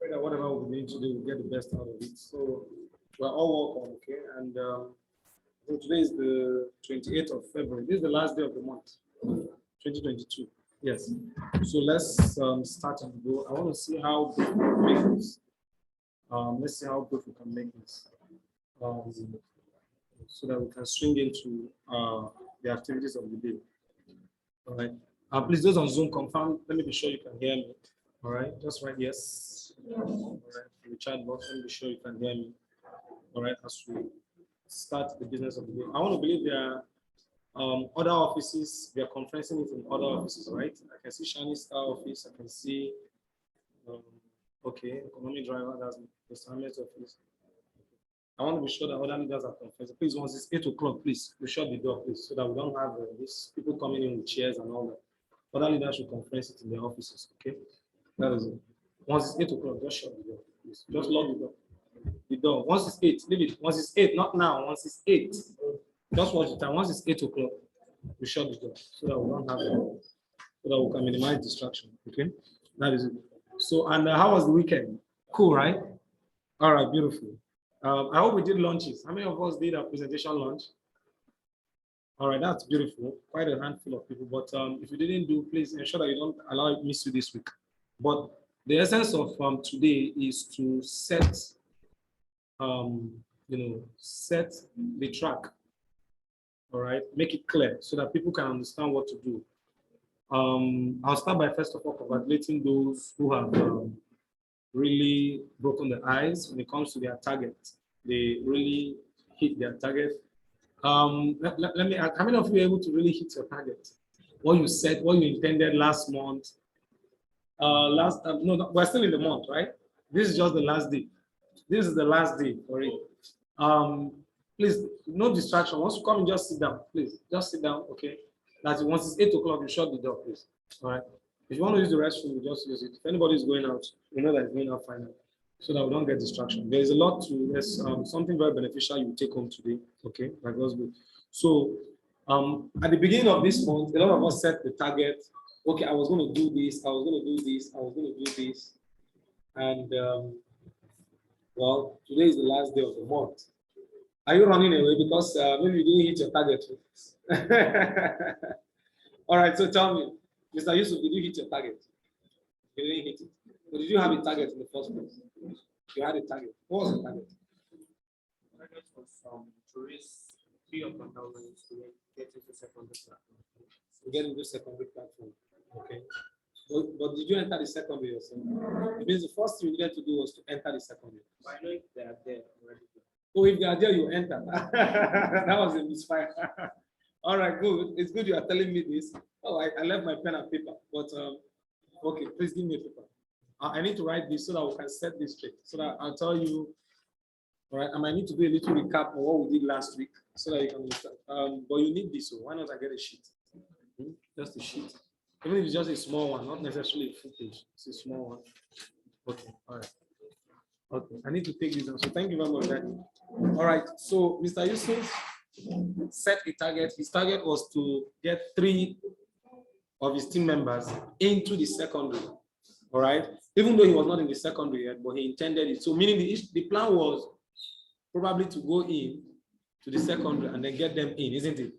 pray that whatever we're going to do, we'll get the best out of it. So we're all welcome, okay? And so today is the 28th of February. This is the last day of the month, 2022. Yes. So let's start and go. I want to see how good we can make this. Let's see how good we can make this. So that we can swing into the activities of the day. All right. Please, those on Zoom, confirm. Let me be sure you can hear me. All right. Just write yes. All right. In the chat box, let me be sure you can hear me. All right. As we start the business of the day, I want to believe there are other offices. We are conferencing it in other offices, right? I can see Shiny Star office. I can see. Okay, economy driver. That's Mr. Ahmed's office. I want to be sure that other leaders are conferencing. Please, once it's 8 o'clock, please, we shut the door, please, so that we don't have these people coming in with chairs and all that. Other leaders should conference it in their offices, okay? That is it. Once it's 8 o'clock, just shut the door, please. Just lock the door. The door. Once it's 8, leave it. Once it's 8, not now. Once it's 8, just watch the time. Once it's 8 o'clock, we shut the door so that we don't have so that we can minimize distraction, okay? That is it. So, and how was the weekend? Cool, right? All right, beautiful. I hope we did lunches. How many of us did a presentation lunch? All right, that's beautiful. Quite a handful of people. But if you didn't do, please ensure that you don't allow it miss you this week. But the essence of today is to set, set the track. All right, make it clear so that people can understand what to do. I'll start by first of all congratulating those who have really broken the ice when it comes to their target. They really hit their target. Let me ask, how many of you are able to really hit your target? What you said, what you intended last month? No, we're still in the month, right? This is just the last day. This is the last day for it. Please, no distraction. Once you come in, just sit down, please. Just sit down, okay? That's once it's 8 o'clock, you shut the door, please. All right. If you want to use the restroom, you just use it. If anybody is going out, you know that it's going out finally, so that we don't get distraction. There's a lot to, there's something very beneficial you take home today, okay? That goes good. So, at the beginning of this month, a lot of us set the target. Okay, I was going to do this, I was going to do this, I was going to do this. And, well, today is the last day of the month. Are you running away because maybe you didn't hit your target? All right, so tell me, Mr. Yusuf, did you hit your target? You didn't hit it. But did you have a target in the first place? You had a target. What was the target? The target was to raise 300,000 to get into secondary platform. To get into secondary platform. Okay. But did you enter the secondary yourself? It means the first thing you needed to do was to enter the secondary. I know if they are there already. Oh, if they are there, you enter. That was a misfire. All right, good. It's good you are telling me this. Oh, I left my pen and paper. But okay, please give me a paper. I need to write this so that we can set this straight. So that I'll tell you. All right, I might need to do a little recap of what we did last week so that you can understand. But you need this, so why not I get a sheet? Just a sheet. Even if it's just a small one, not necessarily a full page. It's a small one. Okay, all right. Okay, I need to take this down. So thank you very much, Daddy. All right, so Mr. Yusuf set a target. His target was to get 3 of his team members into the secondary. All right, even though he was not in the secondary yet, but he intended it. So meaning the plan was probably to go in to the secondary and then get them in, isn't it?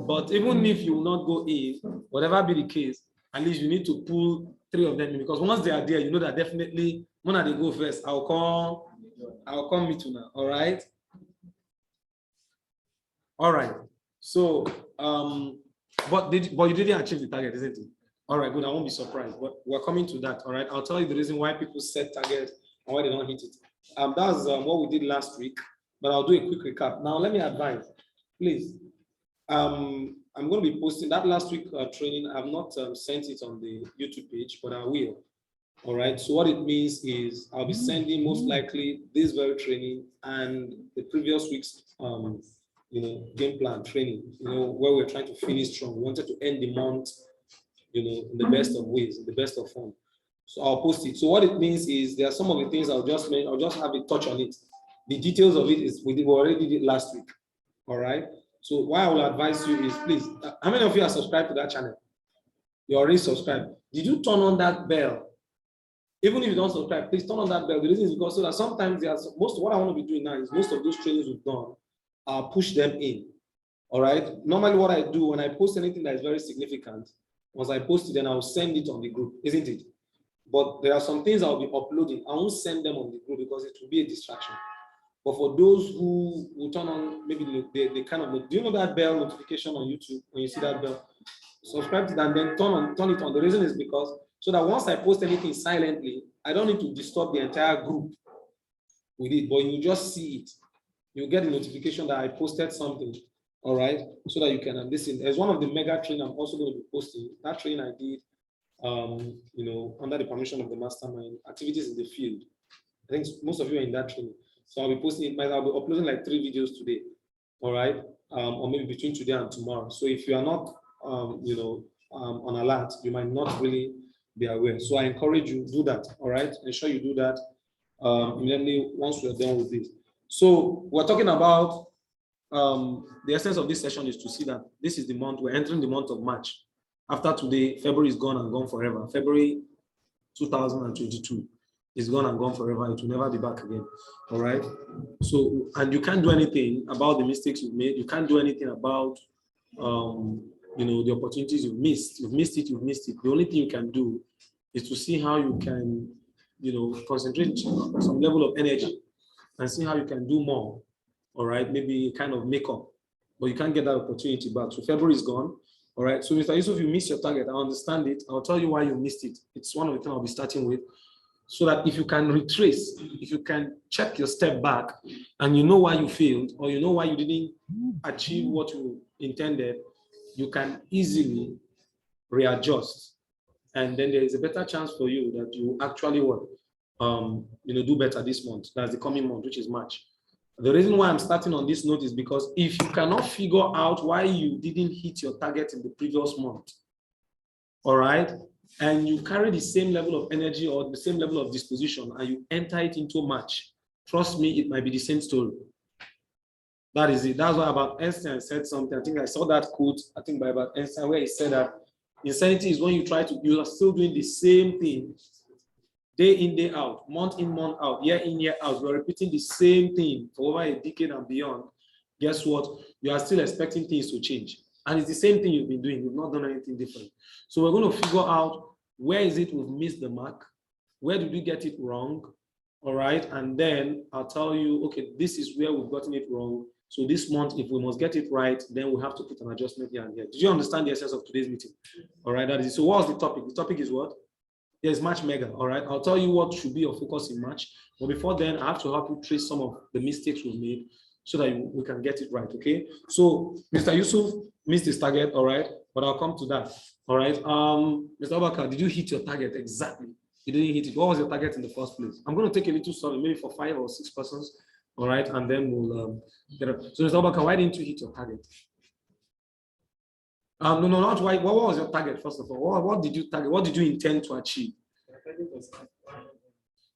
But even if you will not go in, whatever be the case, at least you need to pull 3 of them in, because once they are there, you know that definitely when they go first, I'll come meet you now. All right. All right. So but you didn't achieve the target, isn't it? All right, good. I won't be surprised, but we're coming to that. All right, I'll tell you the reason why people set targets and why they don't hit it. That's what we did last week, but I'll do a quick recap. Now, let me advise, please. I'm going to be posting that last week training. I've not sent it on the YouTube page, but I will. All right. So what it means is I'll be sending most likely this very training and the previous week's game plan training. Where we're trying to finish strong. We wanted to end the month, in the best of ways, in the best of form. So I'll post it. So what it means is there are some of the things I'll just have a touch on it. The details of it is we already did last week. All right. So what I will advise you is, please, how many of you are subscribed to that channel? You already subscribed. Did you turn on that bell Even if you don't subscribe, please turn on that bell. The reason is because so that sometimes there's most what I want to be doing now is most of those trainings we've done, push them in. All right. Normally, what I do when I post anything that is very significant, once I post it, then I'll send it on the group, isn't it? But there are some things I'll be uploading. I won't send them on the group because it will be a distraction. But for those who will turn on, maybe they kind of, do you know that bell notification on YouTube? When you see that bell, subscribe to that and then turn it on. The reason is because so that once I post anything silently, I don't need to disturb the entire group with it, but you just see it. You get a notification that I posted something, all right? So that you can listen. There's one of the mega training I'm also going to be posting. That training I did, under the permission of the mastermind, activities in the field. I think most of you are in that training. So I'll be posting it. I'll be uploading like 3 videos today, all right? Or maybe between today and tomorrow. So if you are not, on alert, you might not really be aware. So I encourage you to do that, all right? Ensure you do that immediately once we're done with this. So we're talking about the essence of this session is to see that this is the month, we're entering the month of March. After today, February is gone and gone forever. February 2022 is gone and gone forever. It will never be back again, all right? So, and you can't do anything about the mistakes you've made. You can't do anything about the opportunities you've missed. You've missed it, you've missed it. The only thing you can do is to see how you can, concentrate on some level of energy and see how you can do more, all right? Maybe kind of make up, but you can't get that opportunity back. So February is gone, all right? So Mr. Yusuf, you missed your target. I understand it. I'll tell you why you missed it. It's one of the things I'll be starting with, so that if you can retrace, if you can check your step back and you know why you failed or you know why you didn't achieve what you intended, you can easily readjust. And then there is a better chance for you that you actually will do better this month. That's the coming month, which is March. The reason why I'm starting on this note is because if you cannot figure out why you didn't hit your target in the previous month, all right, and you carry the same level of energy or the same level of disposition and you enter it into March, trust me, it might be the same story. That is it. That's why about Einstein said something. I think I saw that quote, I think by about Einstein, where he said that insanity is when you are still doing the same thing day in, day out, month in, month out, year in, year out. You're repeating the same thing for over a decade and beyond. Guess what? You are still expecting things to change. And it's the same thing you've been doing. You've not done anything different. So we're going to figure out where is it we've missed the mark? Where did we get it wrong? All right. And then I'll tell you, okay, this is where we've gotten it wrong. So this month, if we must get it right, then we have to put an adjustment here and here. Did you understand the essence of today's meeting? All right. That is it. So what's the topic? The topic is what? There's March Mega. All right. I'll tell you what should be your focus in March. But before then, I have to help you trace some of the mistakes we've made so that we can get it right. Okay. So Mr. Yusuf missed his target. All right. But I'll come to that. All right. Mr. Obaka, did you hit your target exactly? You didn't hit it. What was your target in the first place? I'm going to take a little survey, maybe for 5 or 6 persons. All right. And then we'll get up. So Mr. Obaka, why didn't you hit your target? No, not why. What was your target, first of all? What did you target? What did you intend to achieve?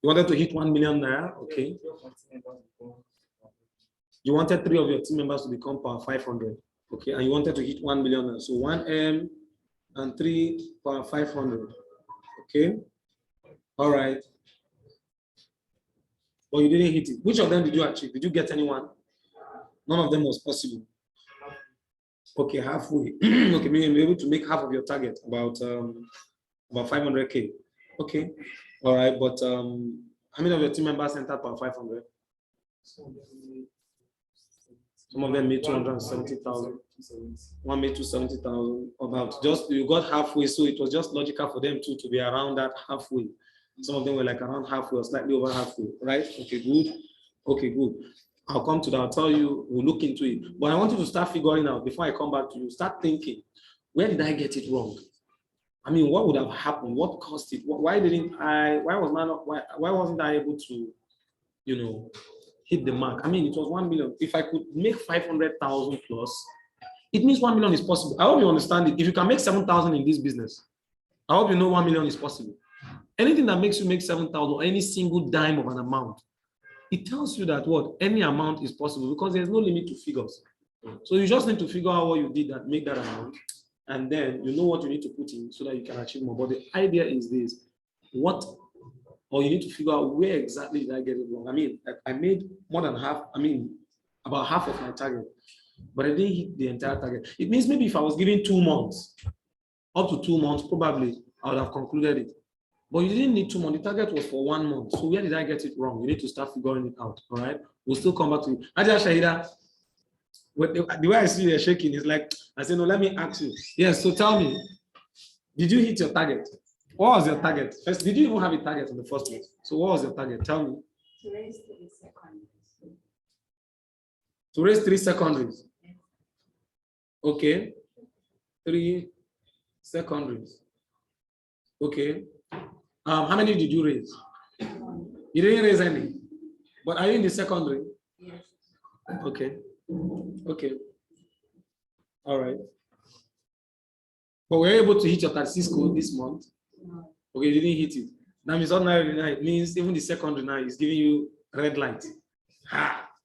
You wanted to hit 1 million naira, okay. You wanted 3 of your team members to become power 500, okay, and you wanted to hit 1 million naira. So 1M and 3 power 500, okay. All right. But you didn't hit it. Which of them did you achieve? Did you get anyone? None of them was possible. Okay, halfway. Okay, maybe you're able to make half of your target, about 500K. Okay, all right, but how many of your team members entered per 500? Some of them made 270,000. One made 270,000. About just you got halfway, so it was just logical for them to be around that halfway. Some of them were like around halfway or slightly over halfway, right? Okay, good. Okay, good. I'll come to that. I'll tell you. We'll look into it. But I want you to start figuring out before I come back to you. Start thinking, where did I get it wrong? I mean, what would have happened? What caused it? Why wasn't I able to, hit the mark? I mean, it was 1 million. If I could make 500,000 plus, it means 1 million is possible. I hope you understand it. If you can make 7,000 in this business, I hope you know 1 million is possible. Anything that makes you make 7,000 or any single dime of an amount, it tells you that what any amount is possible because there's no limit to figures. So you just need to figure out what you did that make that amount. And then you know what you need to put in so that you can achieve more. But the idea is this: what or you need to figure out where exactly did I get it wrong. I mean, I made more than half, about half of my target, but I didn't hit the entire target. It means maybe if I was given 2 months, up to 2 months, probably I would have concluded it. But you didn't need 2 months. The target was for 1 month. So where did I get it wrong? You need to start figuring it out. All right. We'll still come back to you. Aja Shahida, the way I see you shaking is like, I said, no, let me ask you. Yes. So tell me, did you hit your target? What was your target? First, did you even have a target in the first place? So what was your target? Tell me. To raise 3 secondaries. To raise 3 secondaries. Okay. 3 secondaries. Okay. How many did you raise? You didn't raise any. But are you in the secondary? Yes. Okay. Okay. All right. But were you able to hit your 36 code this month? No. Okay, you didn't hit it. That means ordinary now, it means even the secondary now is giving you red light.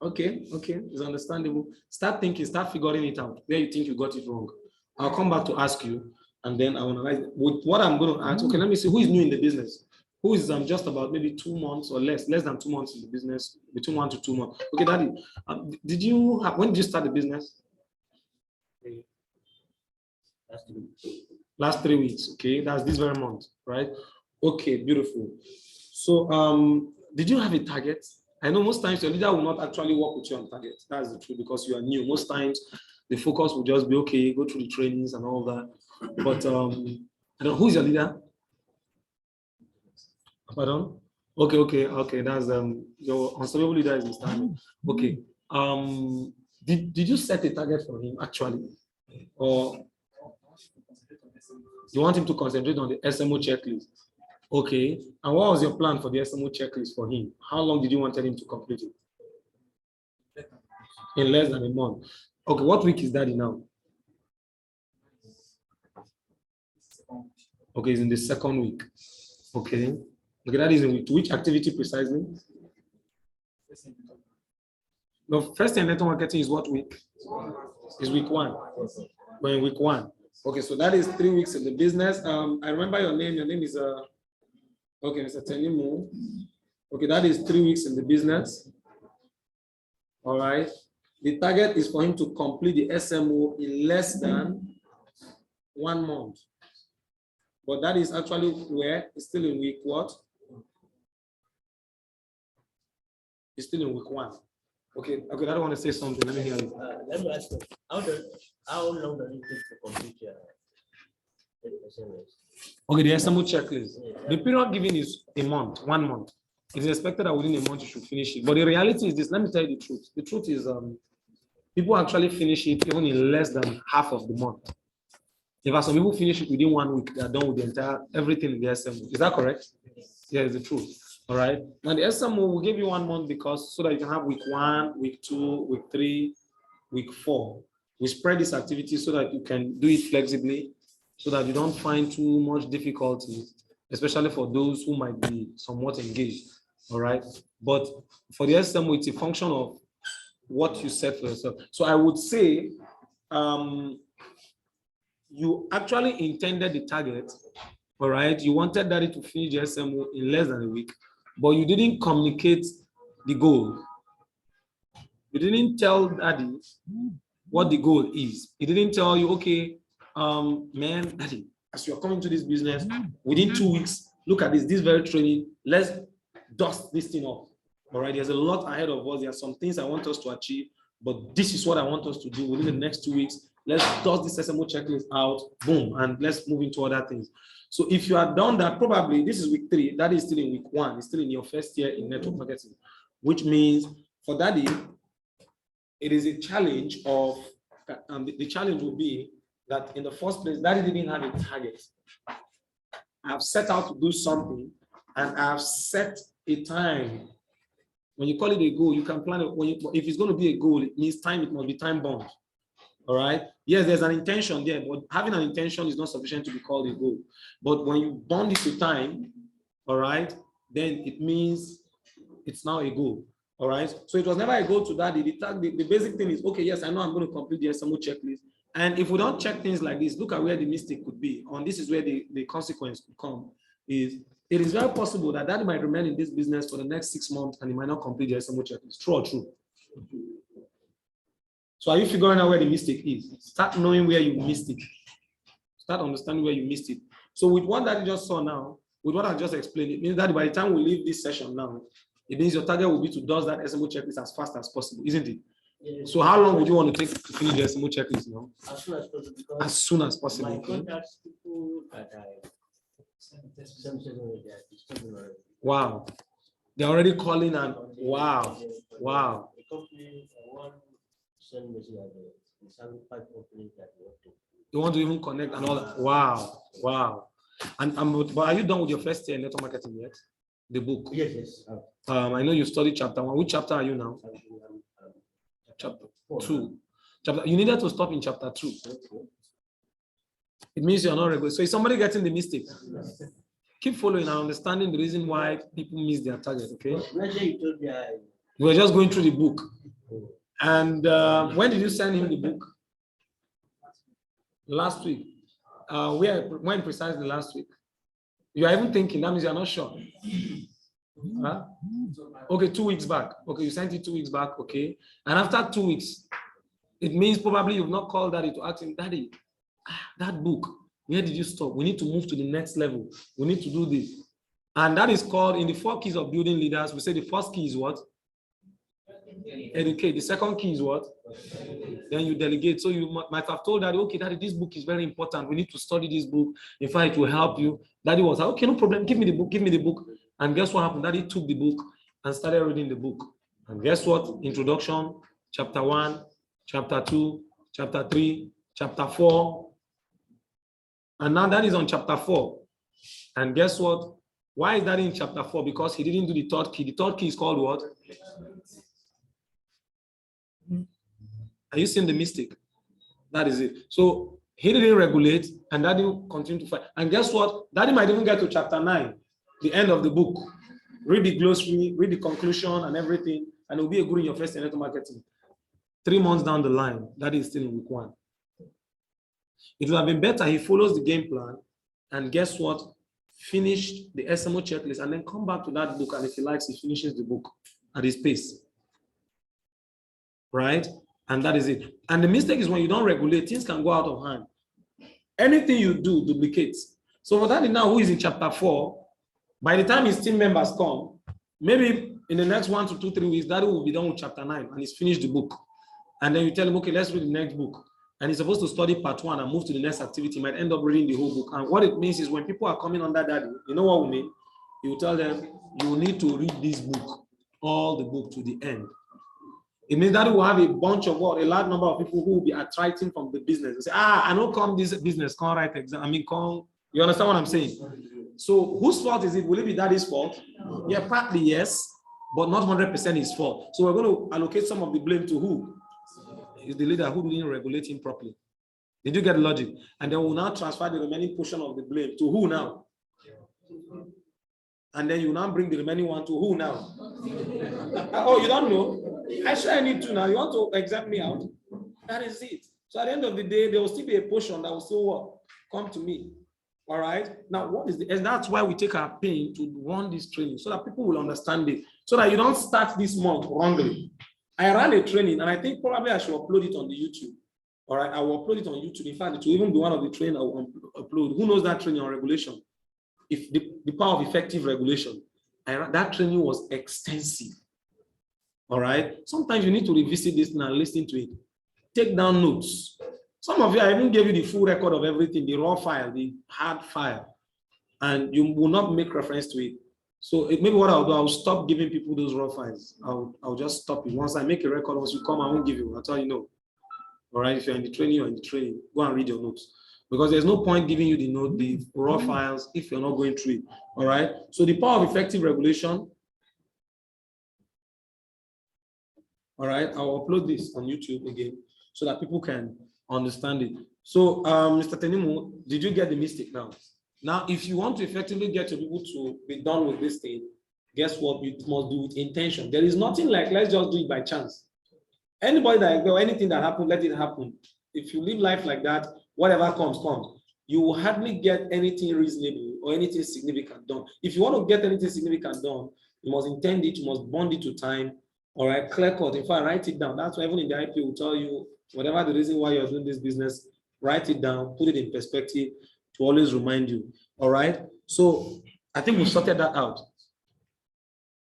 Okay, it's understandable. Start thinking, start figuring it out where you think you got it wrong. I'll come back to ask you, and then I will analyze with what I'm going to ask. Okay, let me see who is new in the business. Who is just about maybe 2 months or less than 2 months in the business, between 1 to 2 months. Okay, Daddy, when did you start the business? Last 3 weeks. Okay, that's this very month, right? Okay, beautiful. So, did you have a target? I know most times your leader will not actually work with you on target. That's the truth because you are new. Most times the focus will just be okay, go through the trainings and all that. But I don't know, who's your leader? Pardon? Okay. That's your unstoppable leader is Mr. Ahmed. Okay. Did you set a target for him actually? Or you want him to concentrate on the SMO checklist? Okay. And what was your plan for the SMO checklist for him? How long did you want him to complete it? In less than a month. Okay, what week is that in now? Okay, it's in the second week. Okay. Okay, that is in week 2. Which activity precisely? The first in network marketing is what week? Is week 1. We're in week 1. Okay, so that is 3 weeks in the business. I remember your name. Your name is okay, Mr. Tenimu. Okay, that is 3 weeks in the business. All right. The target is for him to complete the SMO in less than 1 month. But that is actually where it's still in week what? It's still in week 1. Okay, I don't want to say something. Let me hear you. Let me ask you, how long does it take to complete your SMS? Okay, the SMO checklist. The period given is a month, 1 month. It is expected that within a month you should finish it. But the reality is this, let me tell you the truth. The truth is people actually finish it even in less than half of the month. If some people finish it within 1 week, they are done with the entire everything in the SMO. Is that correct? Yeah, it's the truth. All right. Now the SMO will give you 1 month because so that you can have week 1, week 2, week 3, week 4. We spread this activity so that you can do it flexibly, so that you don't find too much difficulty, especially for those who might be somewhat engaged. All right. But for the SMO, it's a function of what you set for yourself. So I would say you actually intended the target, all right? You wanted Daddy to finish the SMO in less than a week, but you didn't communicate the goal. You didn't tell Daddy what the goal is. He didn't tell you, okay, man, Daddy, as you're coming to this business, within 2 weeks, look at this very training, let's dust this thing off. All right, there's a lot ahead of us. There are some things I want us to achieve, but this is what I want us to do within the next 2 weeks. Let's dust this SMO checklist out, boom, and let's move into other things. So if you have done that, probably this is week 3, that is still in week 1, it's still in your first year in network marketing, which means for Daddy, it is a challenge of, the challenge will be that in the first place, Daddy didn't have a target. I've set out to do something and I've set a time. When you call it a goal, you can plan it. If it's going to be a goal, it means time, it must be time bound. All right. Yes, there's an intention there, but having an intention is not sufficient to be called a goal. But when you bond it to time, all right, then it means it's now a goal. All right. So it was never a goal to Daddy. The basic thing is, okay, yes, I know I'm going to complete the SMO checklist. And if we don't check things like this, look at where the mistake could be. And this is where the consequence could come. Is it is very possible that Daddy might remain in this business for the next 6 months and he might not complete the SMO checklist. True or true? So are you figuring out where the mistake is? Start knowing where you missed it. Start understanding where you missed it. So with what Daddy just saw now, with what I just explained, it means that by the time we leave this session now, it means your target will be to do that SMO checklist as fast as possible, isn't it? Yes. So how long would you want to take to finish the SMO checklist now? As soon as possible, because As soon as my possible. Okay? contacts, people that I some say no, they are disturbing already. Wow. They're already calling and wow. Wow. The company, one send message at the 75 companies that we want to. You want to even connect and all that. Wow. Wow. And but are you done with your first year in network marketing yet? The book. Yes. I know you studied chapter 1. Which chapter are you now? Chapter 4. 2. You needed to stop in chapter 2. It means you're not regular. So is somebody getting the mistake? Keep following and understanding the reason why people miss their target. Okay. Let's say you told me We were just going through the book. And when did you send him the book? Last week. When precisely last week? You are even thinking, that means you're not sure. Huh? Okay, 2 weeks back. Okay, you sent it 2 weeks back. Okay. And after 2 weeks, it means probably you've not called Daddy to ask him, Daddy, that book, where did you stop? We need to move to the next level. We need to do this. And that is called, in the 4 keys of building leaders, we say the first key is what? Educate. The second key is what? Then you delegate. So you might have told Daddy, okay, Daddy, this book is very important. We need to study this book. In fact, it will help you. Daddy was like, okay, no problem. Give me the book. Give me the book. And guess what happened? Daddy took the book and started reading the book. And guess what? Introduction, chapter 1, chapter 2, chapter 3, chapter 4. And now that is on chapter 4. And guess what? Why is that in chapter 4? Because he didn't do the third key. The third key is called what? Are you seeing the mistake? That is it. So he didn't regulate and Daddy continued to fight. And guess what? Daddy might even get to chapter 9, the end of the book. Read the glossary, read the conclusion and everything, and it will be a good in your first network marketing. 3 months down the line, Daddy is still in week 1. It would have been better he follows the game plan and guess what? Finish the SMO checklist and then come back to that book, and if he likes, he finishes the book at his pace. Right? And that is it. And the mistake is when you don't regulate, things can go out of hand. Anything you do duplicates. So for Daddy now, who is in chapter 4, by the time his team members come, maybe in the next 1 to 2, 3 weeks, Daddy will be done with chapter 9 and he's finished the book. And then you tell him, okay, let's read the next book. And he's supposed to study part 1 and move to the next activity. He might end up reading the whole book. And what it means is when people are coming under Daddy, you know what we mean? You will tell them, you need to read this book, all the book to the end. It means that we will have a bunch of what? A large number of people who will be attracting from the business. They say, I don't come this business, can't write exam. You understand what I'm saying? So whose fault is it? Will it be Daddy's fault? Yeah, partly yes, but not 100% his fault. So we're going to allocate some of the blame to who? Is the leader who didn't regulate him properly. Did you get the logic? And then we'll now transfer the remaining portion of the blame to who now? And then you now bring the remaining one to who now? Oh, you don't know? I sure I need to now. You want to examine me out? That is it. So at the end of the day, there will still be a portion that will still what? Come to me. All right. Now, what is the, and that's why we take our pain to run this training so that people will understand it. So that you don't start this month wrongly. I ran a training and I think probably I should upload it on the YouTube. All right. I will upload it on YouTube. In fact, it will even be one of the training I will upload. Who knows that training on regulation? If the power of effective regulation. That training was extensive. All right. Sometimes you need to revisit this and listen to it. Take down notes. Some of you, I even gave you the full record of everything, the raw file, the hard file, and you will not make reference to it. So maybe what I'll do, I'll stop giving people those raw files. I'll just stop it. Once I make a record, once you come, I won't give you. That's how you know. All right. If you're in the training, you're in the training. Go and read your notes. Because there's no point giving you the raw files if you're not going through it. All right. So the power of effective regulation. All right. I'll upload this on YouTube again so that people can understand it. So, Mr. Tenimu, did you get the mistake now? Now, if you want to effectively get your people to be done with this thing, guess what? You must do with intention. There is nothing like, let's just do it by chance. Anybody that, or anything that happens, let it happen. If you live life like that, whatever comes, comes. You will hardly get anything reasonable or anything significant done. If you want to get anything significant done, you must intend it, you must bond it to time. All right, clear cut. In fact, write it down. That's why even in the IP will tell you whatever the reason why you're doing this business, write it down, put it in perspective to always remind you. All right. So I think we've sorted that out.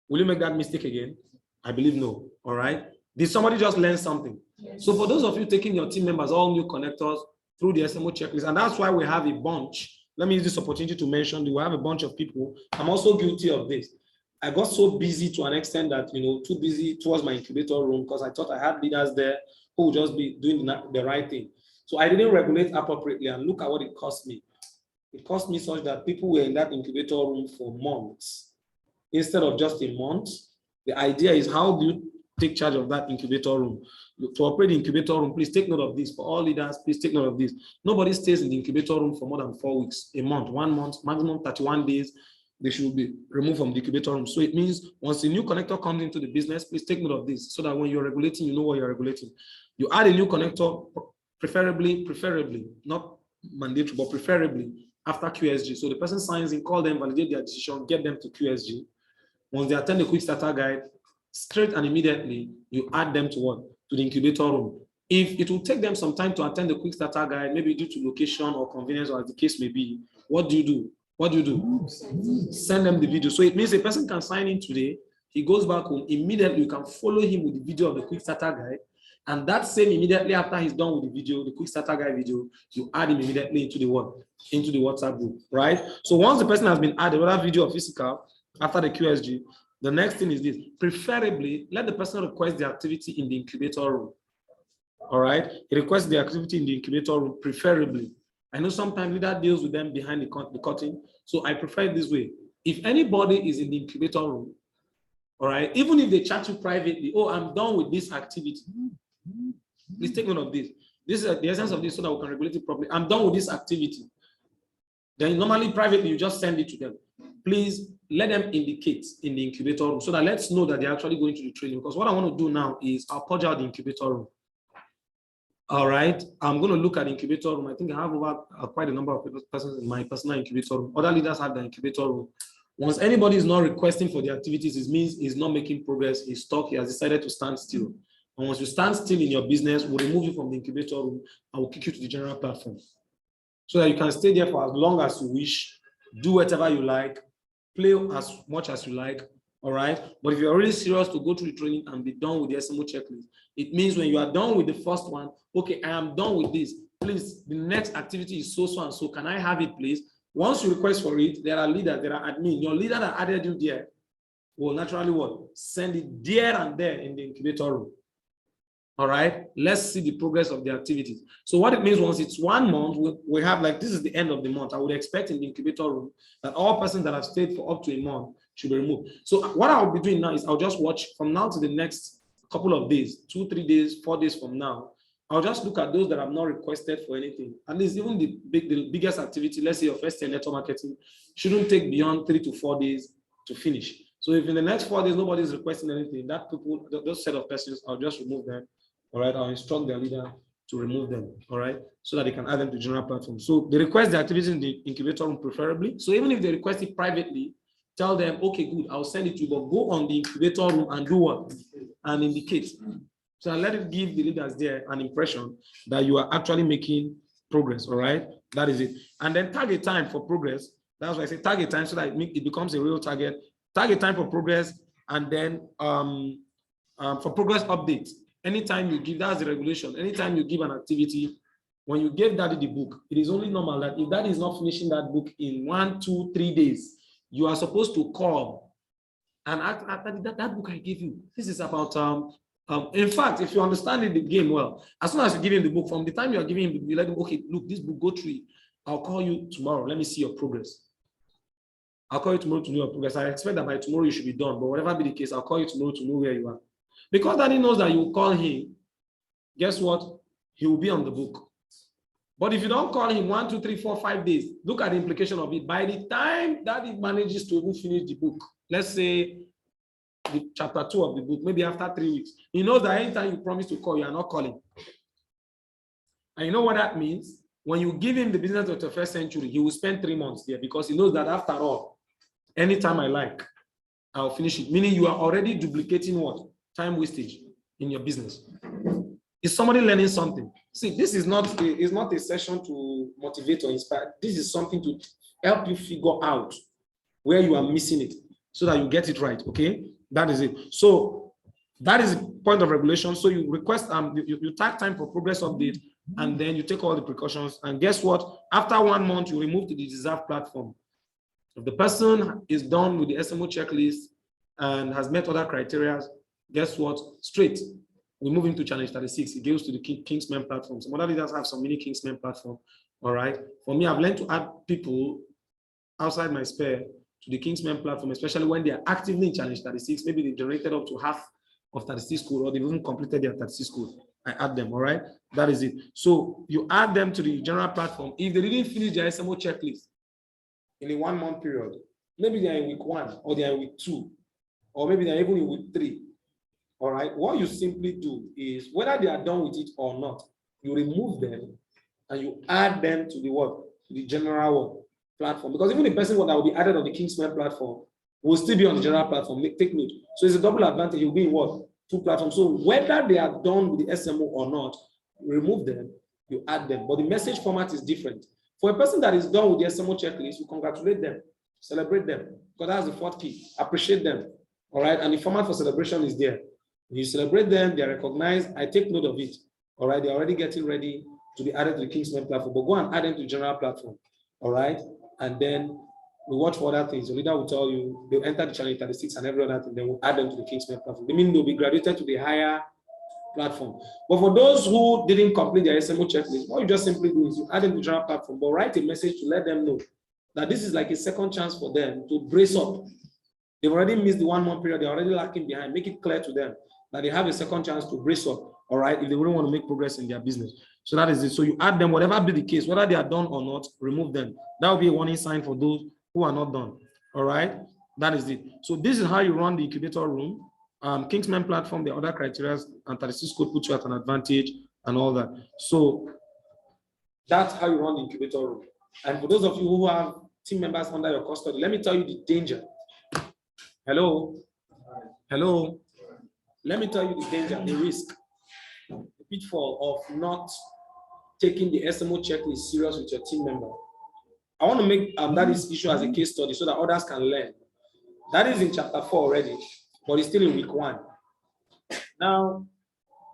Will you make that mistake again? I believe no. All right. Did somebody just learn something? Yes. So for those of you taking your team members, all new connectors through the SMO checklist, and that's why we have a bunch. Let me use this opportunity to mention that we have a bunch of people. I'm also guilty of this. I got so busy to an extent that, too busy towards my incubator room because I thought I had leaders there who would just be doing the right thing. So I didn't regulate appropriately, and look at what it cost me. It cost me such that people were in that incubator room for months instead of just a month. The idea is, how do you take charge of that incubator room? To operate the incubator room, please take note of this. For all leaders, please take note of this. Nobody stays in the incubator room for more than 4 weeks, a month, 1 month, maximum 31 days. They should be removed from the incubator room. So it means once a new connector comes into the business, please take note of this so that when you're regulating, you know what you're regulating. You add a new connector, preferably, not mandatory, but preferably after QSG. So the person signs in, call them, validate their decision, get them to QSG. Once they attend the quick starter guide, straight and immediately, you add them to what? To the incubator room. If it will take them some time to attend the quick starter guide, maybe due to location or convenience, or as the case may be, what do you do? What do you do? Send them the video. So it means a person can sign in today, he goes back home, immediately you can follow him with the video of the quick starter guide. And that same immediately after he's done with the video, the quick starter guide video, you add him immediately into the what? Into the WhatsApp group, right? So once the person has been added, whether video or physical, after the QSG, the next thing is this. Preferably, let the person request the activity in the incubator room. All right? He requests the activity in the incubator room, preferably. I know sometimes leader deals with them behind the curtain, so I prefer it this way. If anybody is in the incubator room, all right, even if they chat you privately, oh, I'm done with this activity. Please take note of this. This is the essence of this so that we can regulate it properly. I'm done with this activity. Then normally privately, you just send it to them. Please let them indicate in the incubator room so that let's know that they're actually going to the training. Because what I want to do now is I'll purge out the incubator room. All right, I'm going to look at the incubator room. I think I have over quite a number of persons in my personal incubator room. Other leaders have the incubator room. Once anybody is not requesting for the activities, it means he's not making progress. He's stuck. He has decided to stand still. And once you stand still in your business, we'll remove you from the incubator room and we'll kick you to the general platform so that you can stay there for as long as you wish, do whatever you like, play as much as you like. All right. But if you're really serious to go through the training and be done with the SMO checklist, it means when you are done with the first one, okay, I am done with this. Please, the next activity is so and so. Can I have it, please? Once you request for it, there are leaders, there are admin. Your leader that added you there will naturally what? Send it there and there in the incubator room. All right. Let's see the progress of the activities. So what it means, once it's 1 month, we have like, this is the end of the month. I would expect in the incubator room that all persons that have stayed for up to a month should be removed. So what I'll be doing now is I'll just watch from now to the next couple of days, 2, 3 days, 4 days from now. I'll just look at those that have not requested for anything. At least even the biggest activity, let's say your first year network marketing, shouldn't take beyond 3 to 4 days to finish. So if in the next 4 days nobody is requesting anything, that people, those set of persons, I'll just remove them. All right, I'll instruct their leader to remove them. All right, so that they can add them to general platform. So they request the activities in the incubator room preferably. So even if they request it privately, tell them, okay, good, I'll send it to you, but go on the incubator room and do what? And indicate. So let it give the leaders there an impression that you are actually making progress. All right, that is it. And then target time for progress. That's why I say target time so that it becomes a real target. Target time for progress, and then for progress updates. Anytime you give, that's the regulation. Anytime you give an activity, when you gave daddy the book, it is only normal that if daddy is not finishing that book in 1, 2, 3 days, you are supposed to call and ask, that book I gave you. This is about in fact, if you understand the game well, as soon as you give him the book, from the time you are giving him, you let him, okay, look, this book, go through it. I'll call you tomorrow. Let me see your progress. I'll call you tomorrow to know your progress. I expect that by tomorrow you should be done, but whatever be the case, I'll call you tomorrow to know where you are. Because daddy knows that you call him, guess what? He will be on the book. But if you don't call him 1, 2, 3, 4, 5 days, look at the implication of it. By the time daddy manages to even finish the book, let's say the chapter 2 of the book, maybe after 3 weeks, he knows that anytime you promise to call, you are not calling. And you know what that means? when you give him the business of the first century, he will spend 3 months there because he knows that after all, anytime I like, I'll finish it. Meaning you are already duplicating what? Time wastage in your business. Is somebody learning something? See, this is not a session to motivate or inspire. This is something to help you figure out where you are missing it so that you get it right. Okay, that is it. So that is the point of regulation. So you request you tag time for progress update, and then you take all the precautions. And guess what? After 1 month, you remove to the deserved platform. If the person is done with the SMO checklist and has met other criteria, guess what? Straight, we move into challenge 36. It goes to the Kingsman platform. Some other leaders have some mini Kingsman platform. All right. For me, I've learned to add people outside my sphere to the Kingsman platform, especially when they are actively in challenge 36. Maybe they generated up to half of 36 code, or they've even completed their 36 code. I add them. All right. That is it. So you add them to the general platform. If they didn't finish their SMO checklist in a 1 month period, maybe they are in week 1, or they are in week 2, or maybe they're even in week 3. All right, what you simply do is, whether they are done with it or not, you remove them and you add them to the what? To the general platform. Because even the person that will be added on the Kingsman platform will still be on the general platform. Take note. So it's a double advantage. You'll be in what? 2 platforms. So whether they are done with the SMO or not, you remove them, you add them. But the message format is different. For a person that is done with the SMO checklist, you congratulate them, celebrate them, because that's the 4th key. Appreciate them. All right, and the format for celebration is there. You celebrate them, they are recognized. I take note of it. All right, they're already getting ready to be added to the Kingsman platform, but go and add them to the general platform. All right, and then we watch for other things. The leader will tell you they'll enter the challenge 36 and every other thing, then we'll add them to the Kingsman platform. They mean they'll be graduated to the higher platform. But for those who didn't complete their SMO checklist, what you just simply do is you add them to the general platform, but write a message to let them know that this is like a second chance for them to brace up. They've already missed the 1 month period, they're already lacking behind. Make it clear to them that they have a second chance to brace up, all right, if they really want to make progress in their business. So that is it. So you add them, whatever be the case, whether they are done or not, remove them. That will be a warning sign for those who are not done, all right? That is it. So this is how you run the incubator room. Kingsman platform, the other criteria, and 36 code puts you at an advantage and all that. So that's how you run the incubator room. And for those of you who have team members under your custody, let me tell you the danger. Hello? Hello? Let me tell you the danger, the risk, the pitfall of not taking the SMO checklist serious with your team member. I want to make that issue as a case study so that others can learn. That is in chapter 4 already, but it's still in week 1. Now,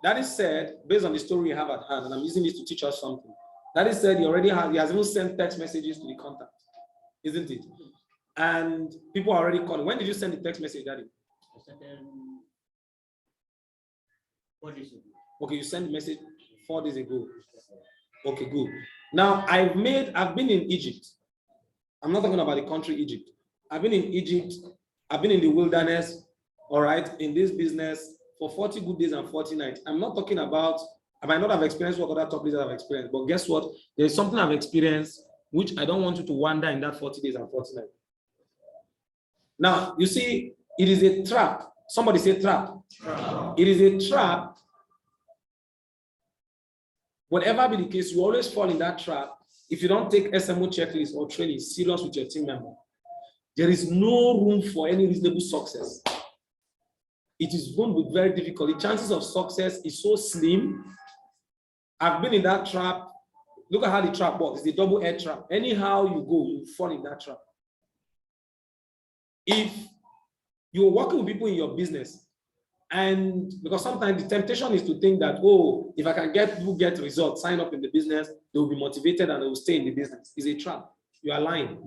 that is said, based on the story we have at hand, and I'm using this to teach us something. That is said, he has even sent text messages to the contact, isn't it? And people are already calling. When did you send the text message, Daddy? I sent them 4 days ago. Okay, you sent the message 4 days ago. Okay, good. Now, I've been in Egypt. I'm not talking about the country Egypt. I've been in Egypt. I've been in the wilderness, all right, in this business for 40 good days and 40 nights. I'm not talking about, I might not have experienced what other top leaders have experienced, but guess what? There's something I've experienced which I don't want you to wander in that 40 days and 40 nights. Now, you see, it is a trap. Somebody say trap. It is a trap. Whatever be the case, you always fall in that trap if you don't take SMO checklist or training serious with your team member. There is no room for any reasonable success. It is going to be very difficult. The chances of success is so slim. I've been in that trap. Look at how the trap works. It's a double-edged trap. Anyhow you go, you fall in that trap. If you're working with people in your business, and because sometimes the temptation is to think that, oh, if I can get people get results, sign up in the business, they will be motivated and they will stay in the business. It's a trap. You are lying.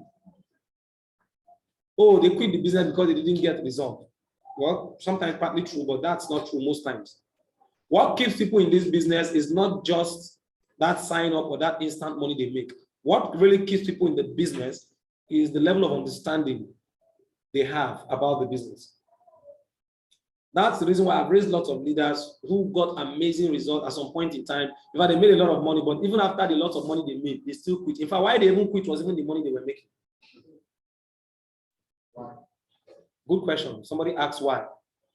Oh, they quit the business because they didn't get results. Well, sometimes partly true, but that's not true most times. What keeps people in this business is not just that sign up or that instant money they make. What really keeps people in the business is the level of understanding they have about the business. That's the reason why I've raised lots of leaders who got amazing results at some point in time. In fact, they made a lot of money, but even after the lots of money they made, they still quit. In fact, why they even quit was even the money they were making. Good question. Somebody asked why.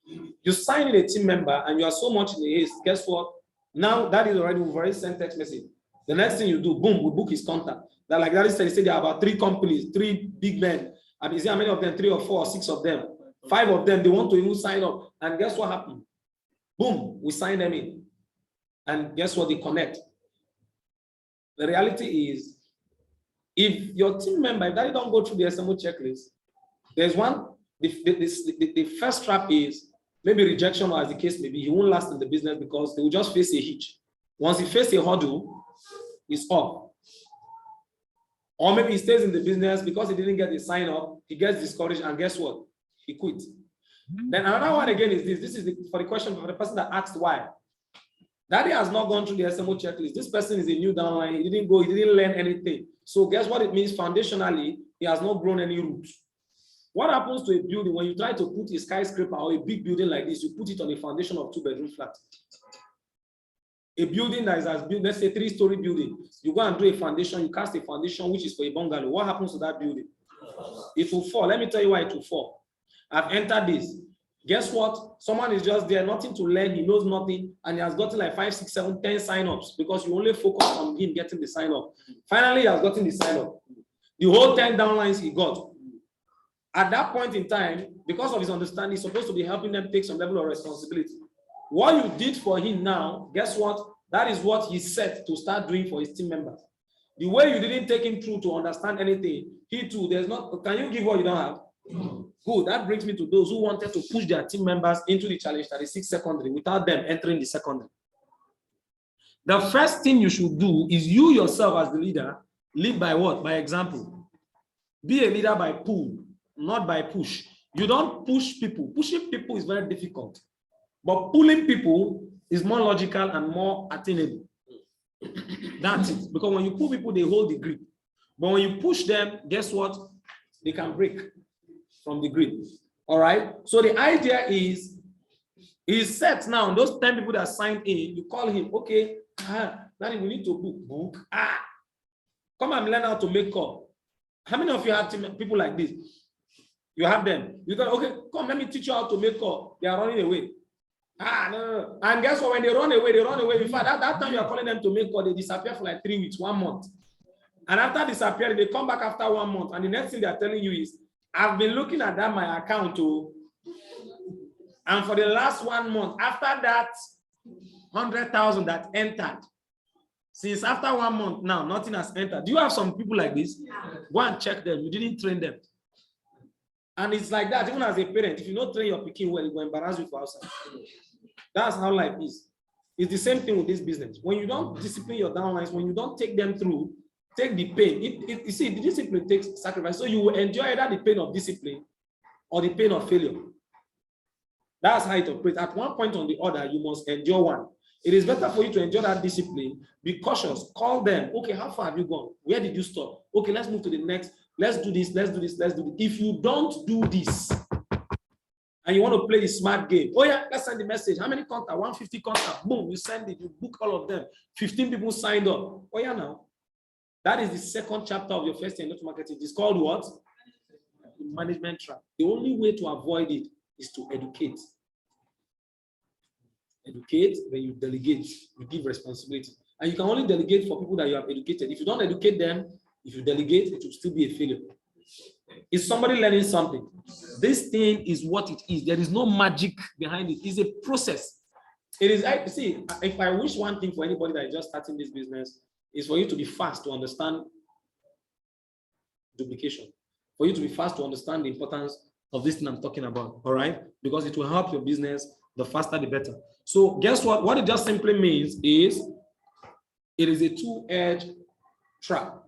You sign in a team member and you are so much in the haste. Guess what? Now that is already, we've already sent text message. The next thing you do, boom, we book his contact. That like that said, he said there are about 3 companies, 3 big men. I mean, see how many of them, 3 or 4 or 6 of them, 5 of them, they want to even sign up. And guess what happened? Boom, we sign them in. And guess what? They connect. The reality is, if your team member, if they don't go through the SMO checklist, there's one, the first trap is maybe rejection, or as the case may be, he won't last in the business because they will just face a hitch. Once he faces a hurdle, it's off. Or maybe he stays in the business because he didn't get the sign up, he gets discouraged, and guess what? He quit. Then another one again is this. This is for the question for the person that asked why. Daddy has not gone through the SMO checklist. This person is a new downline. He didn't go, he didn't learn anything. So guess what it means? Foundationally, he has not grown any roots. What happens to a building when you try to put a skyscraper or a big building like this, you put it on a foundation of 2-bedroom flat? A building that is as built, let's say 3-story building, you go and do a foundation, you cast a foundation which is for a bungalow. What happens to that building? It will fall. Let me tell you why it will fall. I've entered this. Guess what? Someone is just there, nothing to learn, he knows nothing, and he has gotten like 5, 6, 7, 10 sign-ups because you only focus on him getting the sign-up. Finally, he has gotten the sign-up. The whole 10 downlines he got. At that point in time, because of his understanding, he's supposed to be helping them take some level of responsibility. What you did for him now, guess what? That is what he's set to start doing for his team members. The way you didn't take him through to understand anything, he too, there's not, can you give what you don't have? Good. That brings me to those who wanted to push their team members into the challenge 36 secondary without them entering the secondary. The first thing you should do is you yourself as the leader, lead by what? By example. Be a leader by pull, not by push. You don't push people. Pushing people is very difficult. But pulling people is more logical and more attainable. That's it. Because when you pull people, they hold the grip. But when you push them, guess what? They can break from the grip. All right? So the idea is set now. Those 10 people that signed in, you call him, okay, Daddy, we need to book. Come and learn how to make call. How many of you have people like this? You have them. You go, okay, come, let me teach you how to make call. They are running away. No. And guess what? When they run away, In fact, at that time you are calling them to make call, they disappear for like 3 weeks, 1 month. And after disappearing, they come back after 1 month. And the next thing they are telling you is, I've been looking at that my account too. And for the last 1 month, after that 100,000 that entered, since after 1 month now, nothing has entered. Do you have some people like this? Go and check them. You didn't train them. And it's like that, even as a parent, if you don't train your pikin well, it will embarrass you for outside. That's how life is. It's the same thing with this business. When you don't discipline your downlines, when you don't take them through, take the pain. You see, the discipline takes sacrifice. So you will enjoy either the pain of discipline or the pain of failure. That's how it operates. At one point or the other, you must endure one. It is better for you to enjoy that discipline. Be cautious. Call them. Okay, how far have you gone? Where did you stop? Okay, let's move to the next. Let's do this. Let's do this. Let's do this. If you don't do this, and you want to play the smart game, oh yeah, let's send the message. How many contacts? 150 contacts. Boom, you send it. You book all of them. 15 people signed up. Oh yeah, now. That is the second chapter of your first year in network marketing. It's called what? Management trap. The only way to avoid it is to educate. Educate, then you delegate. You give responsibility. And you can only delegate for people that you have educated. If you don't educate them, if you delegate, it will still be a failure. Is somebody learning something? This thing is what it is. There is no magic behind it. It's a process. It is, see, if I wish one thing for anybody that is just starting this business, is for you to be fast to understand duplication. For you to be fast to understand the importance of this thing I'm talking about, all right? Because it will help your business, the faster the better. So guess what? What it just simply means is, it is a two-edged trap.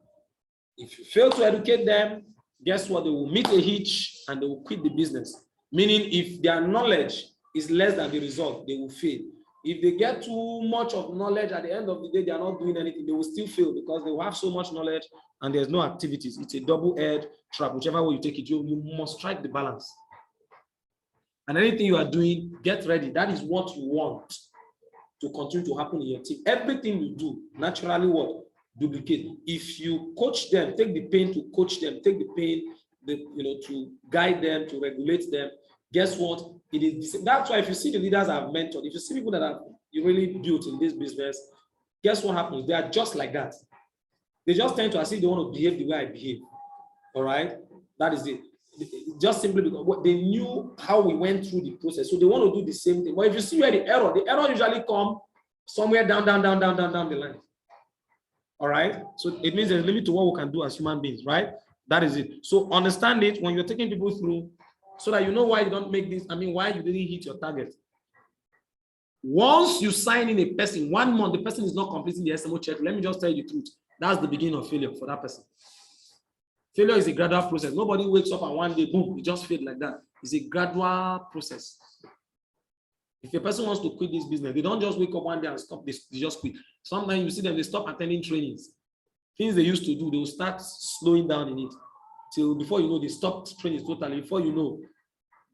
If you fail to educate them, guess what? They will meet a hitch and they will quit the business. Meaning if their knowledge is less than the result, they will fail. If they get too much of knowledge, at the end of the day, they are not doing anything, they will still fail because they will have so much knowledge and there's no activities. It's a double-edged trap. Whichever way you take it, you must strike the balance. And anything you are doing, get ready. That is what you want to continue to happen in your team. Everything you do, naturally what? Duplicate. If you coach them, take the pain to coach them, take the pain, to guide them, to regulate them. Guess what? It is. That's why if you see the leaders I've mentored, if you see people that you really built in this business, guess what happens? They are just like that. They just tend to as if they want to behave the way I behave. All right, that is it. Just simply because they knew how we went through the process, so they want to do the same thing. But if you see where the error usually come somewhere down the line. All right, so it means there's a limit to what we can do as human beings, right? That is it. So understand it when you're taking people through, so that you know why you don't make this. I mean, why you didn't hit your target. Once you sign in a person, 1 month, the person is not completing the SMO check. Let me just tell you the truth. That's the beginning of failure for that person. Failure is a gradual process. Nobody wakes up and one day, boom, it just failed like that. It's a gradual process. If a person wants to quit this business, they don't just wake up one day and stop this, they just quit. Sometimes you see them, they stop attending trainings. Things they used to do, they will start slowing down in it. Till before you know, they stop training totally. Before you know,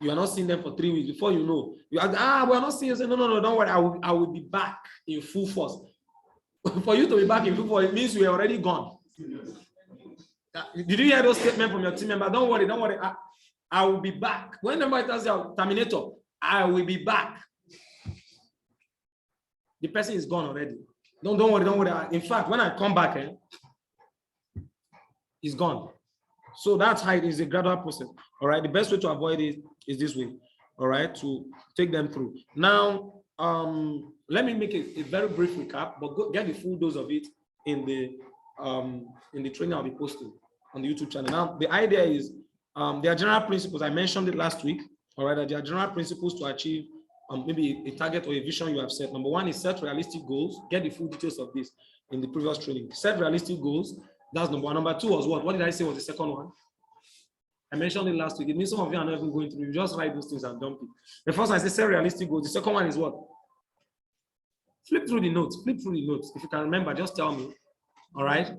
you are not seeing them for 3 weeks. Before you know, you are, we're not seeing you. Say, no, don't worry, I will be back in full force. For you to be back in full force, it means we are already gone. Did you hear those statements from your team member? Don't worry, I will be back. When the somebody tells you, Terminator, I will be back. The person is gone already. Don't worry. In fact, when I come back, it's gone. So that's how it is, a gradual process. All right. The best way to avoid it is this way. All right. To take them through. Now, let me make a very brief recap, but go get the full dose of it in the training I'll be posting on the YouTube channel. Now, the idea is there are general principles. I mentioned it last week. All right. There are general principles to achieve maybe a target or a vision you have set. Number one is set realistic goals. Get the full details of this in the previous training. Set realistic goals. That's number one. Number two was what? What did I say was the second one? I mentioned it last week. It means some of you are not even going through. You just write those things and dump it. The first one, I say set realistic goals. The second one is what? Flip through the notes. Flip through the notes. If you can remember, just tell me. All right.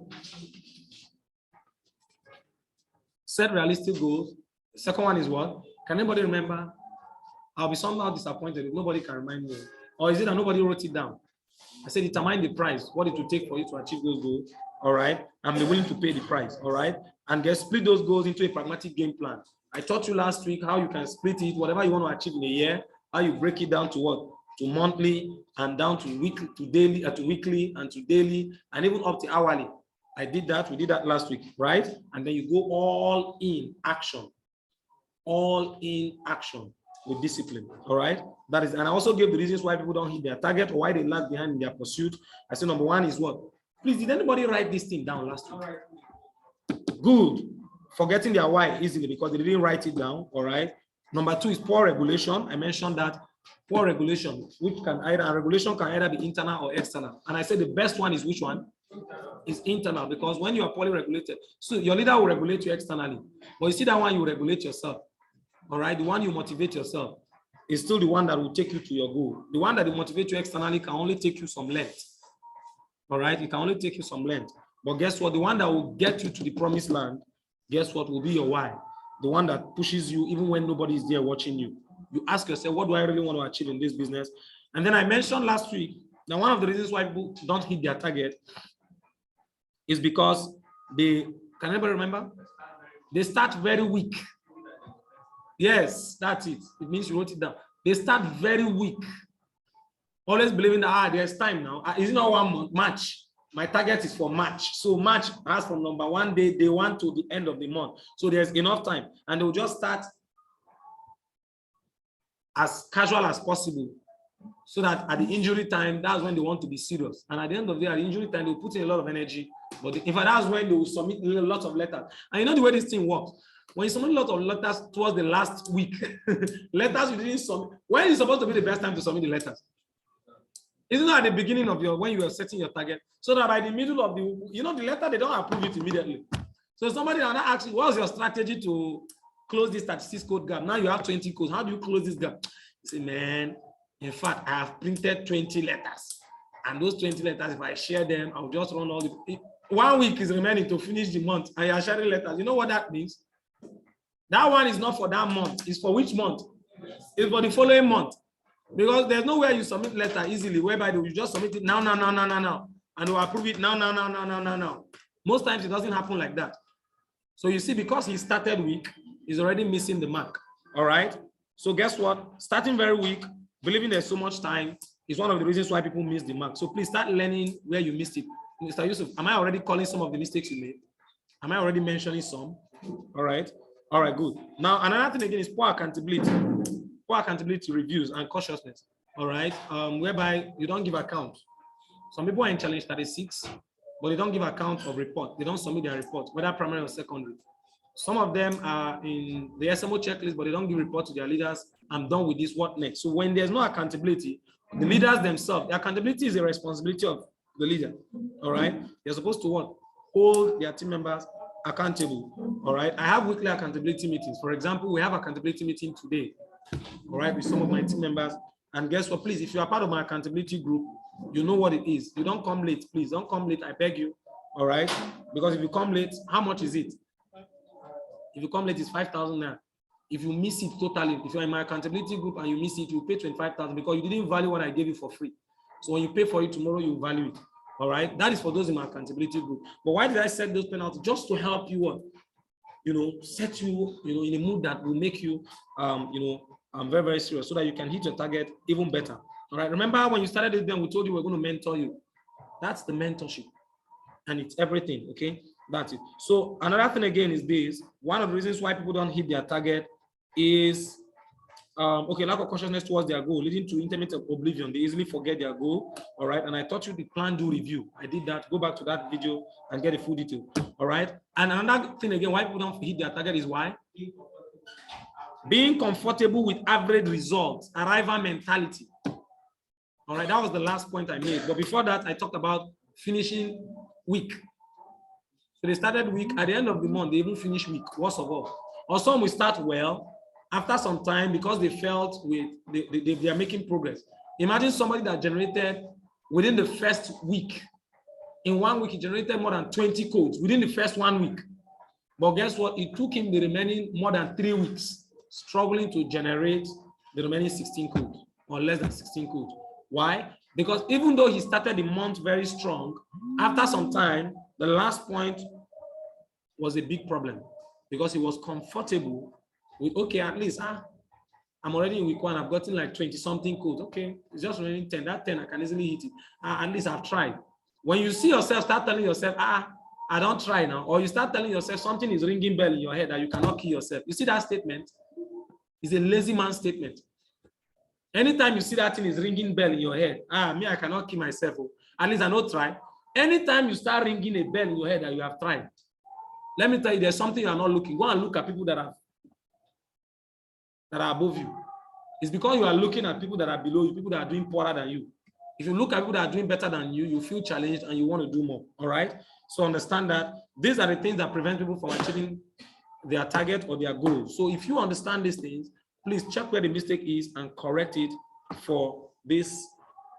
Set realistic goals. The second one is what? Can anybody remember? I'll be somehow disappointed if nobody can remind me. Or is it that nobody wrote it down? I said determine the price, what it will take for you to achieve those goals. All right. And be willing to pay the price. All right. And get split those goals into a pragmatic game plan. I taught you last week how you can split it, whatever you want to achieve in a year, how you break it down to what? To monthly and down to weekly, to daily, to weekly and to daily, and even up to hourly. I did that. We did that last week, right? And then you go all in action with discipline. All right. That is, and I also gave the reasons why people don't hit their target or why they lag behind in their pursuit. I said number one is what? Please, did anybody write this thing down last week? Good. Forgetting their why easily because they didn't write it down. All right. Number two is poor regulation. I mentioned that poor regulation, which can regulation can either be internal or external. And I said the best one is which one? Is internal, because when you are poorly regulated, so your leader will regulate you externally, but you see that one you regulate yourself. All right, the one you motivate yourself is still the one that will take you to your goal. The one that will motivate you externally can only take you some length. All right, it can only take you some length. But guess what? The one that will get you to the promised land, guess what will be your why? The one that pushes you even when nobody is there watching you. You ask yourself, what do I really want to achieve in this business? And then I mentioned last week that one of the reasons why people don't hit their target is because they, can anybody remember? They start very weak. Yes, that's it. It means you wrote it down. They start very weak. Always believing that, there's time now. Is it not 1 month? March. My target is for March. So March has from number 1 day, day 1 to the end of the month. So there's enough time. And they'll just start as casual as possible. So that at the injury time, that's when they want to be serious. And at the end of the day, at the injury time, they'll put in a lot of energy. But in fact, that's when they will submit a lot of letters. And you know the way this thing works. When you submit a lot of letters towards the last week, letters you didn't submit. When is supposed to be the best time to submit the letters? Isn't that at the beginning of when you are setting your target? So that by the middle of the letter, they don't approve it immediately. So somebody now asks you, what's your strategy to close this 36 code gap? Now you have 20 codes. How do you close this gap? You say, man, in fact, I have printed 20 letters. And those 20 letters, if I share them, I'll just run all the... 1 week is remaining to finish the month. And you're sharing letters. You know what that means? That one is not for that month. It's for which month? It's for the following month. Because there's nowhere you submit letter easily, whereby you just submit it now. And they'll approve it now. Most times it doesn't happen like that. So you see, because he started weak, he's already missing the mark. All right. So guess what? Starting very weak, believing there's so much time, It's one of the reasons why people miss the mark. So please start learning where you missed it. Mr. Yusuf, am I already calling some of the mistakes you made? Am I already mentioning some? All right. All right, good. Now, another thing again is poor accountability. Poor accountability reviews and cautiousness. All right. Whereby you don't give account. Some people are in challenge 36, but they don't give account of report. They don't submit their report, whether primary or secondary. Some of them are in the SMO checklist, but they don't give report to their leaders. I'm done with this, what next? So when there's no accountability, the leaders themselves, the accountability is a responsibility of the leader. All right. They're supposed to what? Hold their team members accountable. All right. I have weekly accountability meetings. For example, we have accountability meeting today. All right, with some of my team members. And guess what? Please, if you are part of my accountability group, you know what it is. You don't come late, please. Don't come late. I beg you. All right. Because if you come late, how much is it? If you come late, it's 5,000 now. If you miss it totally, if you're in my accountability group and you miss it, you pay 25,000 because you didn't value what I gave you for free. So when you pay for it tomorrow, you value it. All right. That is for those in my accountability group. But why did I set those penalties? Just to help you, set you, in a mood that will make you, very, very serious so that you can hit your target even better. All right. Remember when you started this, then we told you we're going to mentor you. That's the mentorship. And it's everything. Okay. That's it. So another thing again is this. One of the reasons why people don't hit their target is lack of consciousness towards their goal, leading to intermittent oblivion. They easily forget their goal. All right. And I taught you the plan, do, review. I did that. Go back to that video and get a full detail. All right. And another thing again, why people don't hit their target is why? Being comfortable with average results, arrival mentality. All right. That was the last point I made. But before that, I talked about finishing weak. So they started weak. At the end of the month, they even finish weak, worst of all. Or some will start well. After some time, because they felt they are making progress. Imagine somebody that generated within the first week. In 1 week, he generated more than 20 codes within the first 1 week. But guess what? It took him the remaining more than 3 weeks struggling to generate the remaining 16 codes or less than 16 codes. Why? Because even though he started the month very strong, after some time, the last point was a big problem because he was comfortable with, okay, at least I'm already in week 1, I've gotten like 20 something codes. Okay, it's just remaining 10. That 10, I can easily hit it. At least I've tried. When you see yourself, start telling yourself, I don't try now, or you start telling yourself something is ringing bell in your head that you cannot kill yourself. You see that statement? It's a lazy man statement. Anytime you see that thing is ringing bell in your head, me, I cannot kill myself. At least I don't try. Anytime you start ringing a bell in your head that you have tried, let me tell you, there's something you're not looking. Go and look at people that are above you. It's because you are looking at people that are below you, people that are doing poorer than you. If you look at people that are doing better than you, you feel challenged and you want to do more. All right. So understand that these are the things that prevent people from achieving their target or their goal. So if you understand these things, please check where the mistake is and correct it for this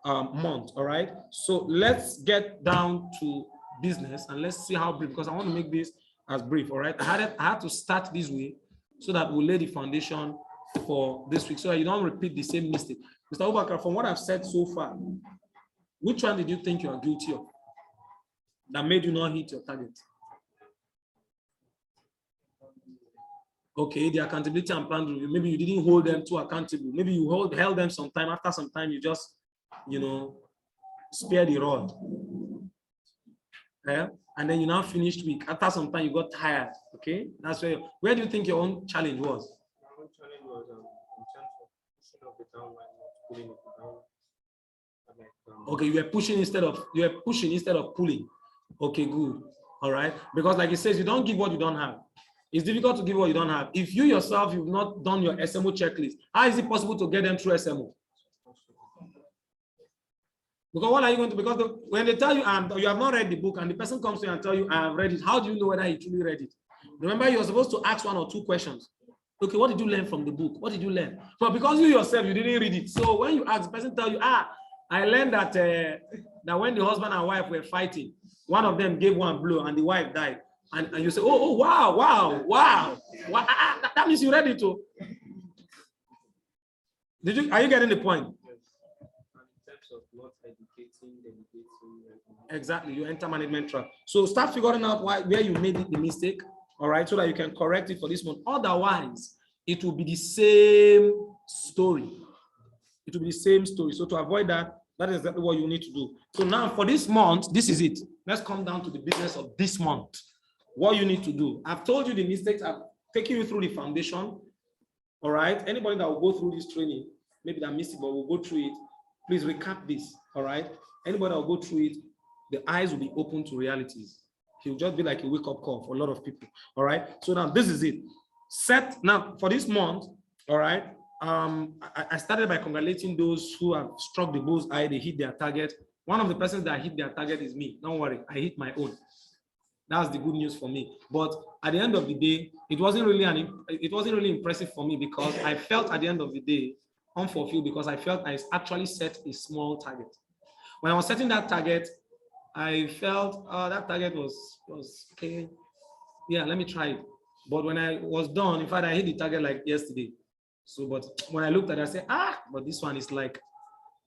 month. All right. So let's get down to business and let's see how brief, because I want to make this as brief. All right. I had to start this way so that we'll lay the foundation for this week so that you don't repeat the same mistake. Mr. Obakar, from what I've said so far, which one did you think you are guilty of that made you not hit your target? Okay, the accountability and plan review. Maybe you didn't hold them to accountable. Maybe you held them sometime. After some time, you just, spare the rod. Yeah? And then you now finished week. After some time, you got tired. Okay, that's where do you think your own challenge was? My own challenge was in terms of pushing up the downline, not pulling up the downline. Okay, you were pushing instead of pulling. Okay, good. All right. Because like it says, you don't give what you don't have. It's difficult to give what you don't have. If you yourself, you've not done your SMO checklist, how is it possible to get them through SMO? Because what are you going to, because when they tell you, you have not read the book and the person comes to you and tell you, I have read it, how do you know whether he truly read it? Remember, you're supposed to ask 1 or 2 questions. Okay, what did you learn from the book? What did you learn? But because you yourself, you didn't read it. So when you ask, the person tell you, I learned that that when the husband and wife were fighting, one of them gave one blow and the wife died. And you say, wow. That means you read it too. Are you getting the point? Yes. And in terms of not educating, delegating. Exactly, you enter management trap. So start figuring out where you made the mistake, all right, so that you can correct it for this month. Otherwise, it will be the same story. it will be the same story. So to avoid that, that is exactly what you need to do. So now for this month, this is it. Let's come down to the business of this month. What you need to do. I've told you the mistakes. I've taken you through the foundation. All right. Anybody that will go through this training, maybe that missed it, but will go through it. Please recap this. All right. Anybody that will go through it, the eyes will be open to realities. It will just be like a wake-up call for a lot of people. All right. So now this is it. Set now for this month. All right. I started by congratulating those who have struck the bull's eye. They hit their target. One of the persons that hit their target is me. Don't worry, I hit my own. That's the good news for me. But at the end of the day, it wasn't really impressive for me because I felt at the end of the day unfulfilled because I felt I actually set a small target. When I was setting that target, I felt that target was okay. Yeah, let me try it. But when I was done, in fact, I hit the target like yesterday. So, but when I looked at it, I said, but this one is like,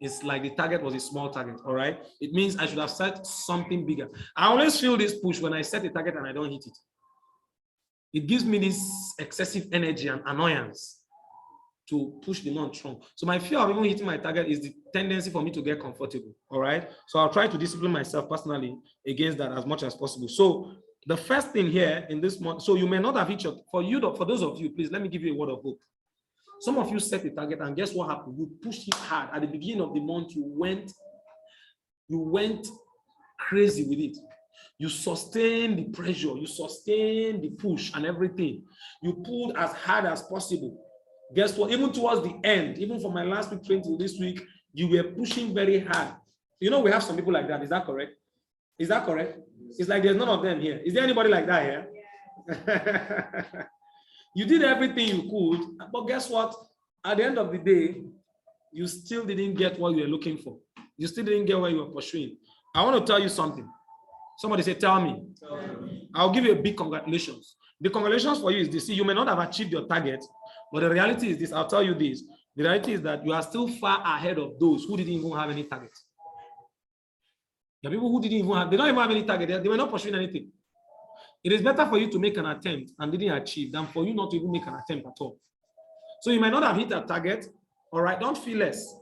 it's like the target was a small target, all right? It means I should have set something bigger. I always feel this push when I set a target and I don't hit it. It gives me this excessive energy and annoyance to push the month strong. So my fear of even hitting my target is the tendency for me to get comfortable, all right? So I'll try to discipline myself personally against that as much as possible. So the first thing here in this month, so you may not have hit your, for those of you, please, let me give you a word of hope. Some of you set a target and guess what happened? You pushed it hard. At the beginning of the month, you went crazy with it. You sustained the pressure, you sustained the push and everything. You pulled as hard as possible. Guess what? Even towards the end, even for my last week training till this week, you were pushing very hard. You know, we have some people like that. Is that correct? Is that correct? It's like there's none of them here. Is there anybody like that here? Yeah? You did everything you could, but guess what? At the end of the day, you still didn't get what you were looking for. You still didn't get what you were pursuing. I want to tell you something. Somebody say, tell me. I'll give you a big congratulations. The congratulations for you is this. See, you may not have achieved your target, but the reality is this. I'll tell you this. The reality is that you are still far ahead of those who didn't even have any target. The people who didn't even have, they don't even have any target. They were not pursuing anything. It is better for you to make an attempt and didn't achieve than for you not to even make an attempt at all. So you might not have hit a target. All right, don't feel less.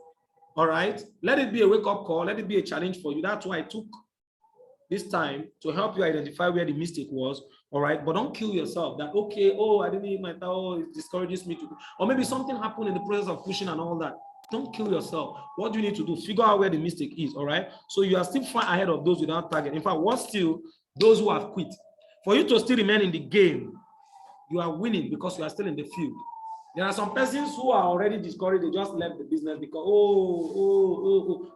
All right, let it be a wake-up call. Let it be a challenge for you. That's why I took this time to help you identify where the mistake was. All right, but don't kill yourself that, okay, oh, I didn't hit my target, it discourages me to, or maybe something happened in the process of pushing and all that. Don't kill yourself. What do you need to do? Figure out where the mistake is. All right, so you are still far ahead of those without target. In fact, what's still those who have quit. For you to still remain in the game, you are winning because you are still in the field. There are some persons who are already discouraged. They just left the business because,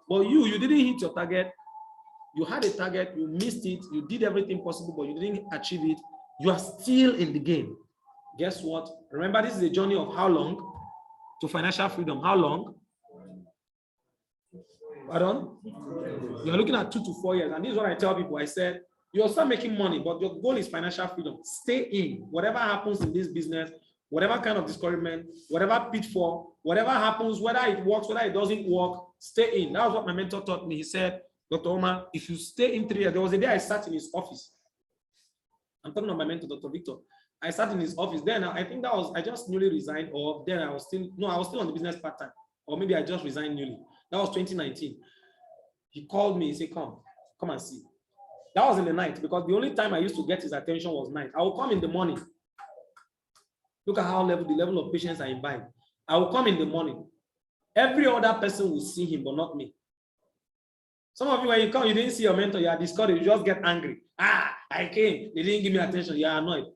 but you didn't hit your target. You had a target, you missed it, you did everything possible, but you didn't achieve it. You are still in the game. Guess what? Remember, this is a journey of how long? To financial freedom. How long? Pardon? You're looking at 2 to 4 years. And this is what I tell people. I said, you'll start making money, but your goal is financial freedom. Stay in. Whatever happens in this business, whatever kind of discouragement, whatever pitfall, whatever happens, whether it works, whether it doesn't work, stay in. That was what my mentor taught me. He said, Dr. Omar, if you stay in 3 years, there was a day I sat in his office. I'm talking about my mentor, Dr. Victor. I sat in his office. Then I think that was, I just newly resigned, or then I was still on the business part-time, or maybe I just resigned newly. That was 2019. He called me, he said, come and see. That was in the night, because the only time I used to get his attention was night. I will come in the morning. Look at how the level of patience I imbibe. I will come in the morning. Every other person will see him, but not me. Some of you, when you come, you didn't see your mentor, you are discouraged, you just get angry. I came, they didn't give me attention, you are annoyed.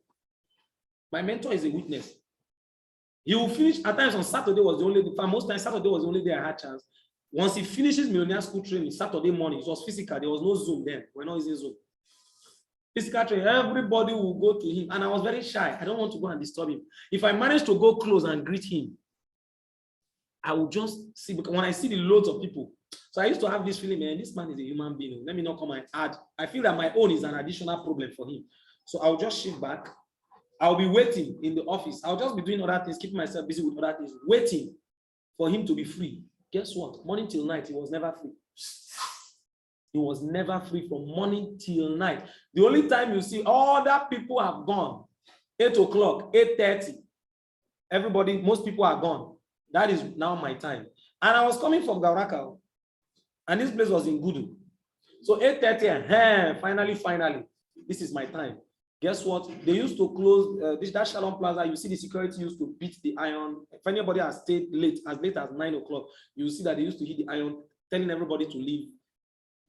My mentor is a witness. He will finish, at times on Saturday was the only, most times Saturday was the only day I had chance. Once he finishes Millionaire School training, Saturday morning, it was physical, there was no Zoom then, we're not using Zoom. Physical training, everybody will go to him, and I was very shy. I don't want to go and disturb him. If I manage to go close and greet him, I will just see, because when I see the loads of people, so I used to have this feeling, man, this man is a human being. Let me not come and add. I feel that my own is an additional problem for him. So I'll just shift back. I'll be waiting in the office. I'll just be doing other things, keeping myself busy with other things, waiting for him to be free. Guess what? Morning till night, he was never free. He was never free from morning till night. The only time you see other people have gone, 8 o'clock, 8:30. Everybody, most people are gone. That is now my time. And I was coming from Gauraka, and this place was in Gudu. So 8:30, finally, this is my time. Guess what? They used to close that Shalom Plaza. You see the security used to beat the iron. If anybody has stayed late as 9 o'clock, you see that they used to hit the iron, telling everybody to leave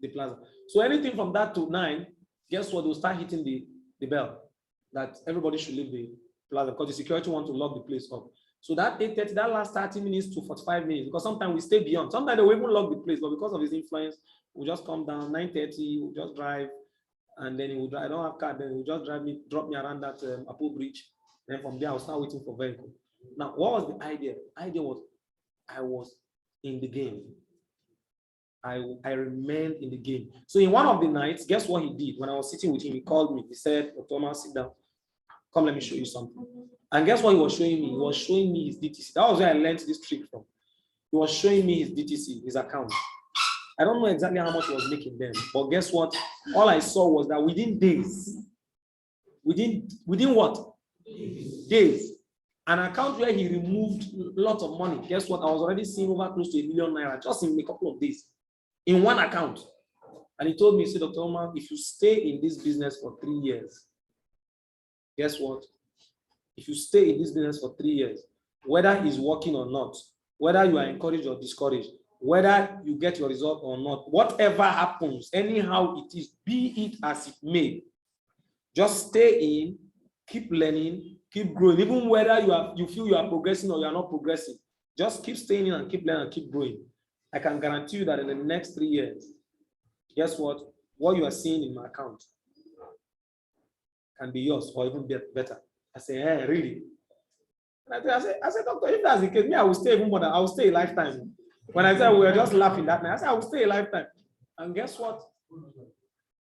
the plaza. So anything from that to 9, guess what? They'll start hitting the bell that everybody should leave the plaza because the security want to lock the place up. So that 8:30, that last 30 minutes to 45 minutes, because sometimes we stay beyond. Sometimes they will even lock the place, but because of his influence, we'll just come down 9:30, we'll just drive, and then he will drive. I don't have car, then he'll just drop me around that Apple Bridge. Then from there, I'll start waiting for vehicle. Now, what was the idea? The idea was I was in the game. I remained in the game. So in one of the nights, guess what he did? When I was sitting with him, he called me. He said, Thomas, sit down. Come, let me show you something. And guess what he was showing me? He was showing me his DTC. That was where I learned this trick from. He was showing me his DTC, his account. I don't know exactly how much he was making then, but guess what? All I saw was that within days, within what? Days, an account where he removed lots of money. Guess what? I was already seeing over close to 1 million naira just in a couple of days in one account. And he told me, he said, Dr. Omar, if you stay in this business for 3 years, guess what? If you stay in this business for 3 years, whether it's working or not, whether you are encouraged or discouraged, whether you get your result or not, whatever happens, anyhow it is, be it as it may, just stay in, keep learning, keep growing, even whether you feel you are progressing or you are not progressing, just keep staying in and keep learning and keep growing. I can guarantee you that in the next 3 years, guess what? What you are seeing in my account can be yours or even better. I say, hey, really? And I said, doctor, if that's the case, me, I will stay even more than I will stay a lifetime. When I said we were just laughing that night, I said I will stay a lifetime. And guess what?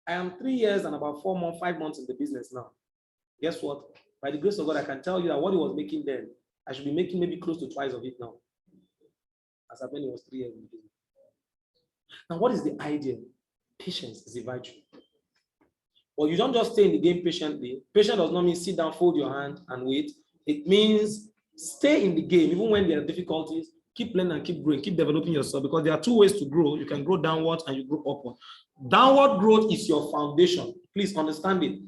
I am 3 years and about 5 months in the business now. Guess what? By the grace of God, I can tell you that what he was making then, I should be making maybe close to twice of it now. As when it was 3 years in the business. Now, what is the idea? Patience is a virtue. Well, you don't just stay in the game patiently. Patience does not mean sit down, fold your hand, and wait. It means stay in the game, even when there are difficulties. Keep learning and keep growing, keep developing yourself, because there are 2 ways to grow. You can grow downward and you grow upward. Downward growth is your foundation. Please understand it.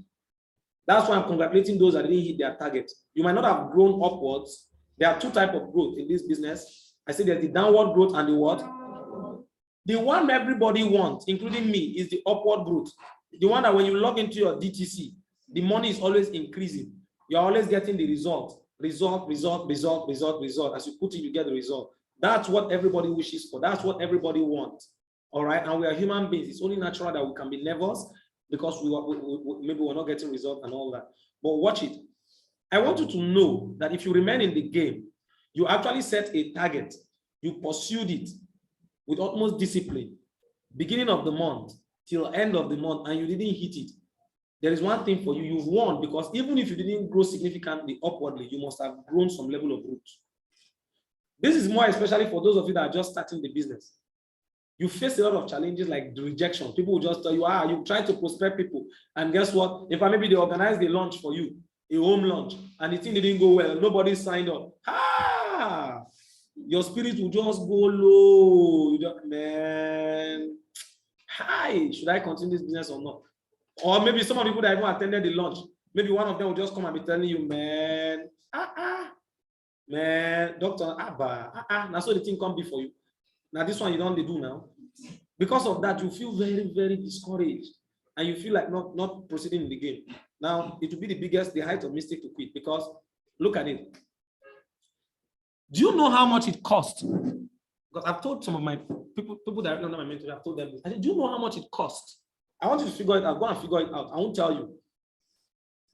That's why I'm congratulating those that didn't hit their target. You might not have grown upwards. There are 2 types of growth in this business. I say there's the downward growth and the what? The one everybody wants, including me, is the upward growth. The one that when you log into your DTC, the money is always increasing. You're always getting the result. Result. As you put it, you get the result. That's what everybody wishes for. That's what everybody wants. All right. And we are human beings. It's only natural that we can be nervous because maybe we're not getting results and all that. But watch it. I want you to know that if you remain in the game, you actually set a target. You pursued it with utmost discipline, beginning of the month till end of the month, and you didn't hit it. There is one thing for you, you've won, because even if you didn't grow significantly upwardly, you must have grown some level of root. This is more especially for those of you that are just starting the business. You face a lot of challenges like the rejection. People will just tell you, you try to prospect people. And guess what? If maybe they organize the launch for you, a home launch, and the thing didn't go well, nobody signed up. Your spirit will just go low. You don't, man, hi, should I continue this business or not? Or maybe some of the people that even attended the launch, maybe one of them will just come and be telling you, man, man, Dr. Abba, now so the thing can't be for you. Now this one you don't do now. Because of that, you feel very, very discouraged. And you feel like not proceeding in the game. Now, it will be the height of mistake to quit, because look at it. Do you know how much it costs? Because I've told some of my people directly under my mentor, I've told them this. I said, do you know how much it costs? I want you to figure it out. Go and figure it out. I won't tell you.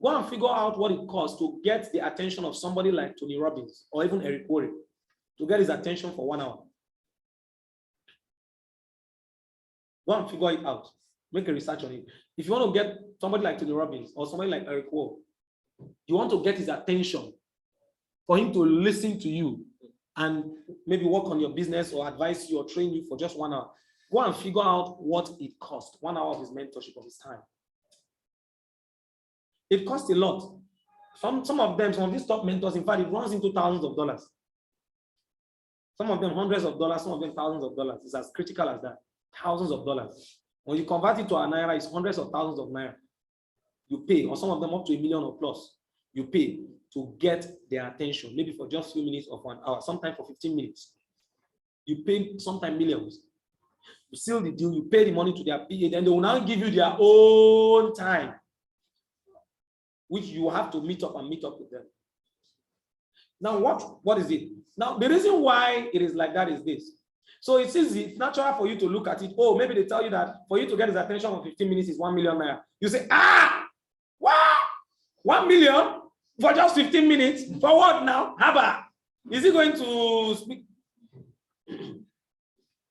Go and figure out what it costs to get the attention of somebody like Tony Robbins or even Eric Worre, to get his attention for 1 hour. Go and figure it out. Make a research on it. If you want to get somebody like Tony Robbins or somebody like Eric Worre, you want to get his attention for him to listen to you and maybe work on your business or advise you or train you for just 1 hour. Go and figure out what it costs. 1 hour of his mentorship, of his time. It costs a lot. Some of these top mentors, in fact, it runs into thousands of dollars. Some of them hundreds of dollars, some of them thousands of dollars. It's as critical as that. Thousands of dollars. When you convert it to a naira, it's hundreds of thousands of naira. You pay, or some of them up to $1 million or plus. You pay to get their attention, maybe for just a few minutes or for an hour, sometimes for 15 minutes. You pay sometimes millions. You seal the deal, you pay the money to their PA, then they will now give you their own time, which you have to meet up with them. Now, what is it? Now, the reason why it is like that is this. So it's easy, it's natural for you to look at it. Oh, maybe they tell you that for you to get his attention for 15 minutes is 1 million naira. You say, what? 1 million for just 15 minutes? For what now? Haba, is he going to speak?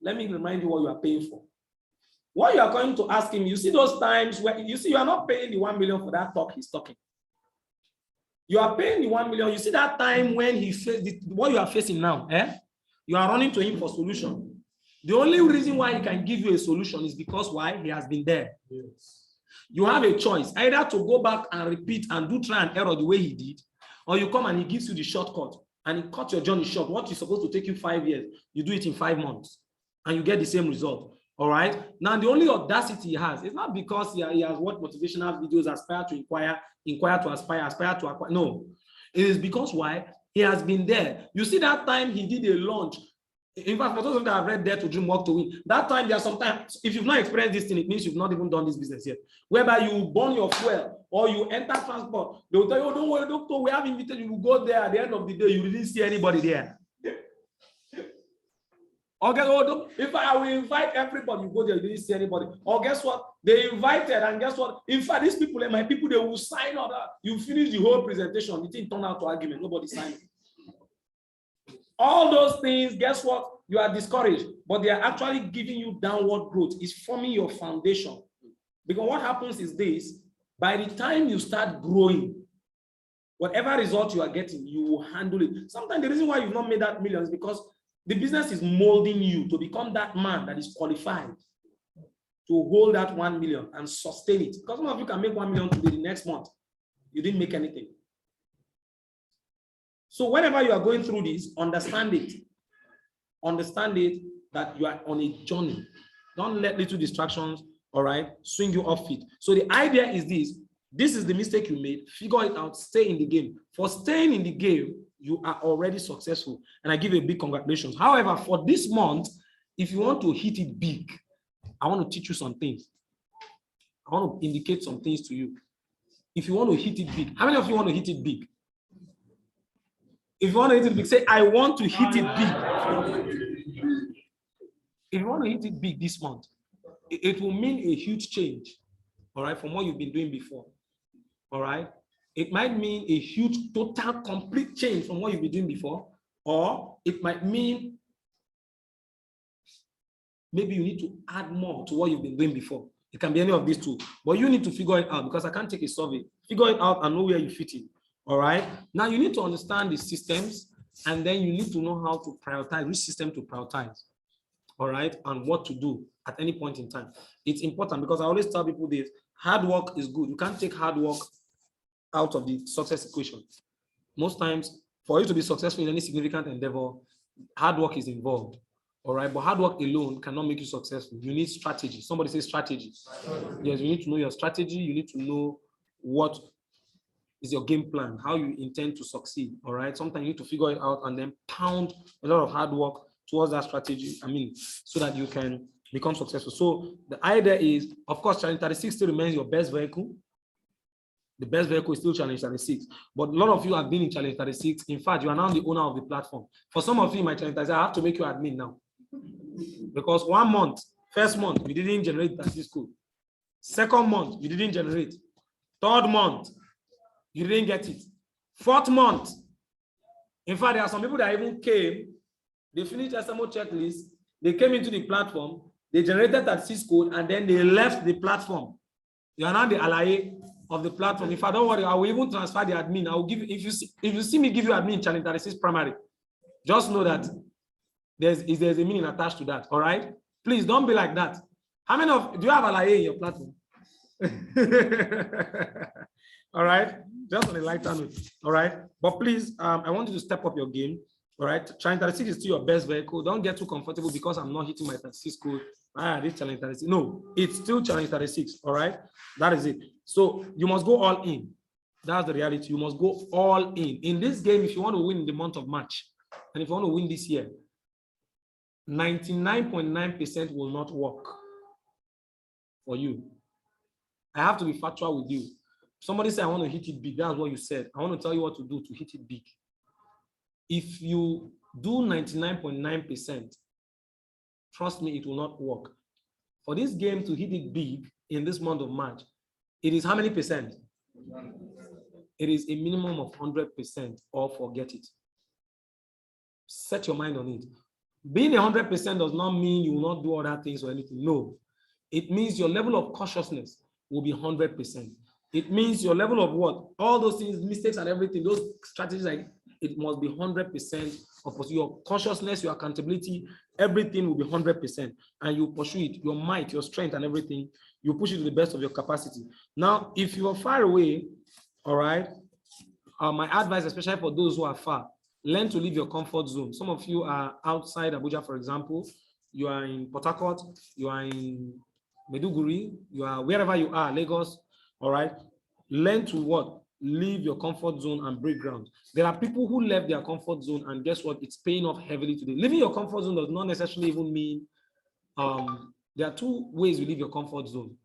Let me remind you what you are paying for. What you are going to ask him, you see those times where you see you are not paying the 1 million for that talk he's talking. You are paying the 1 million. You see that time when he faced what you are facing now, you are running to him for solution. The only reason why he can give you a solution is because why? He has been there. Yes. You have a choice, either to go back and repeat and do try and error the way he did, or you come and he gives you the shortcut and he cuts your journey short. What is supposed to take you 5 years, you do it in 5 months and you get the same result. All right. Now, the only audacity he has is not because he has watched motivational videos, aspire to inquire to aspire to acquire. No, it is because why? He has been there. You see that time he did a launch. In fact, for those of you that have read Dare to Dream, Work to Win, that time there are sometimes, if you've not experienced this thing, it means you've not even done this business yet. Whereby you burn your fuel or you enter transport, they will tell you, oh, don't worry, doctor, we have invited you to go there. At the end of the day, you didn't see anybody there. Or guess what? If I will invite everybody, you go there, you didn't see anybody. Or guess what? They invited, and guess what? In fact, these people, my people, they will sign up. You finish the whole presentation, it didn't turn out to argument. Nobody signed. All those things, guess what? You are discouraged, but they are actually giving you downward growth. It's forming your foundation. Because what happens is this: by the time you start growing, whatever result you are getting, you will handle it. Sometimes the reason why you've not made that million is because the business is molding you to become that man that is qualified to hold that 1 million and sustain it. Because some of you can make 1 million today, the next month, you didn't make anything. So whenever you are going through this, understand it. Understand it that you are on a journey. Don't let little distractions, all right, swing you off it. So the idea is this. This is the mistake you made. Figure it out. Stay in the game. For staying in the game, you are already successful. And I give you a big congratulations. However, for this month, if you want to hit it big, I want to teach you some things. I want to indicate some things to you. If you want to hit it big, how many of you want to hit it big? If you want to hit it big, say, I want to hit it big. If you want to hit it big this month, it will mean a huge change, all right, from what you've been doing before, all right? It might mean a huge, total, complete change from what you've been doing before, or it might mean maybe you need to add more to what you've been doing before. It can be any of these two, but you need to figure it out because I can't take a survey. Figure it out and know where you fit in, all right? Now you need to understand the systems, and then you need to know how to prioritize, which system to prioritize, all right, and what to do at any point in time. It's important because I always tell people this: hard work is good. You can't take hard work out of the success equation. Most times, for you to be successful in any significant endeavor, hard work is involved, all right? But hard work alone cannot make you successful. You need strategy. Somebody say strategy. Yes, you need to know your strategy. You need to know what is your game plan, how you intend to succeed, all right? Sometimes you need to figure it out and then pound a lot of hard work towards that strategy, so that you can become successful. So the idea is, of course, Challenge 36 still remains your best vehicle. The best vehicle is still Challenge 36. But a lot of you have been in Challenge 36. In fact, you are now the owner of the platform. For some of you in my Challenge 36, I have to make you admin now. Because 1 month, first month, you didn't generate 36 code. Second month, you didn't generate. Third month, you didn't get it. Fourth month, in fact, there are some people that even came, they finished SMO checklist, they came into the platform, they generated 36 code, and then they left the platform. You are now the ally of the platform. If I don't worry, I will even transfer the admin. I will give you, if you see me give you admin Challenge 36 primary, just know that there's a meaning attached to that. All right, please don't be like that. How many of do you have ally in your platform? All right, just on a lighter note. All right, but please, I want you to step up your game. All right, challenge 36 is still your best vehicle. Don't get too comfortable because I'm not hitting my 36 code. This challenge 36. No, it's still challenge 36. All right, that is it. So you must go all in. That's the reality. You must go all in this game. If you want to win in the month of March, and if you want to win this year, 99.9% will not work for you. I have to be factual with you. Somebody said, I want to hit it big. That's what you said. I want to tell you what to do to hit it big. If you do 99.9%, trust me, it will not work. For this game to hit it big in this month of March, it is how many percent? It is a minimum of 100% or forget it. Set your mind on it. Being 100% does not mean you will not do other things or anything. No. It means your level of cautiousness will be 100%. It means your level of what? All those things, mistakes and everything, those strategies, like it must be 100% of your consciousness, your accountability, everything will be 100%. And you pursue it, your might, your strength and everything, you push it to the best of your capacity. Now, if you are far away, all right, my advice, especially for those who are far, learn to leave your comfort zone. Some of you are outside Abuja, for example. You are in Port Harcourt, you are in Maiduguri, you are wherever you are, Lagos, all right? Learn to what? Leave your comfort zone and break ground. There are people who left their comfort zone and guess what? It's paying off heavily today. Leaving your comfort zone does not necessarily even mean, there are two ways you leave your comfort zone,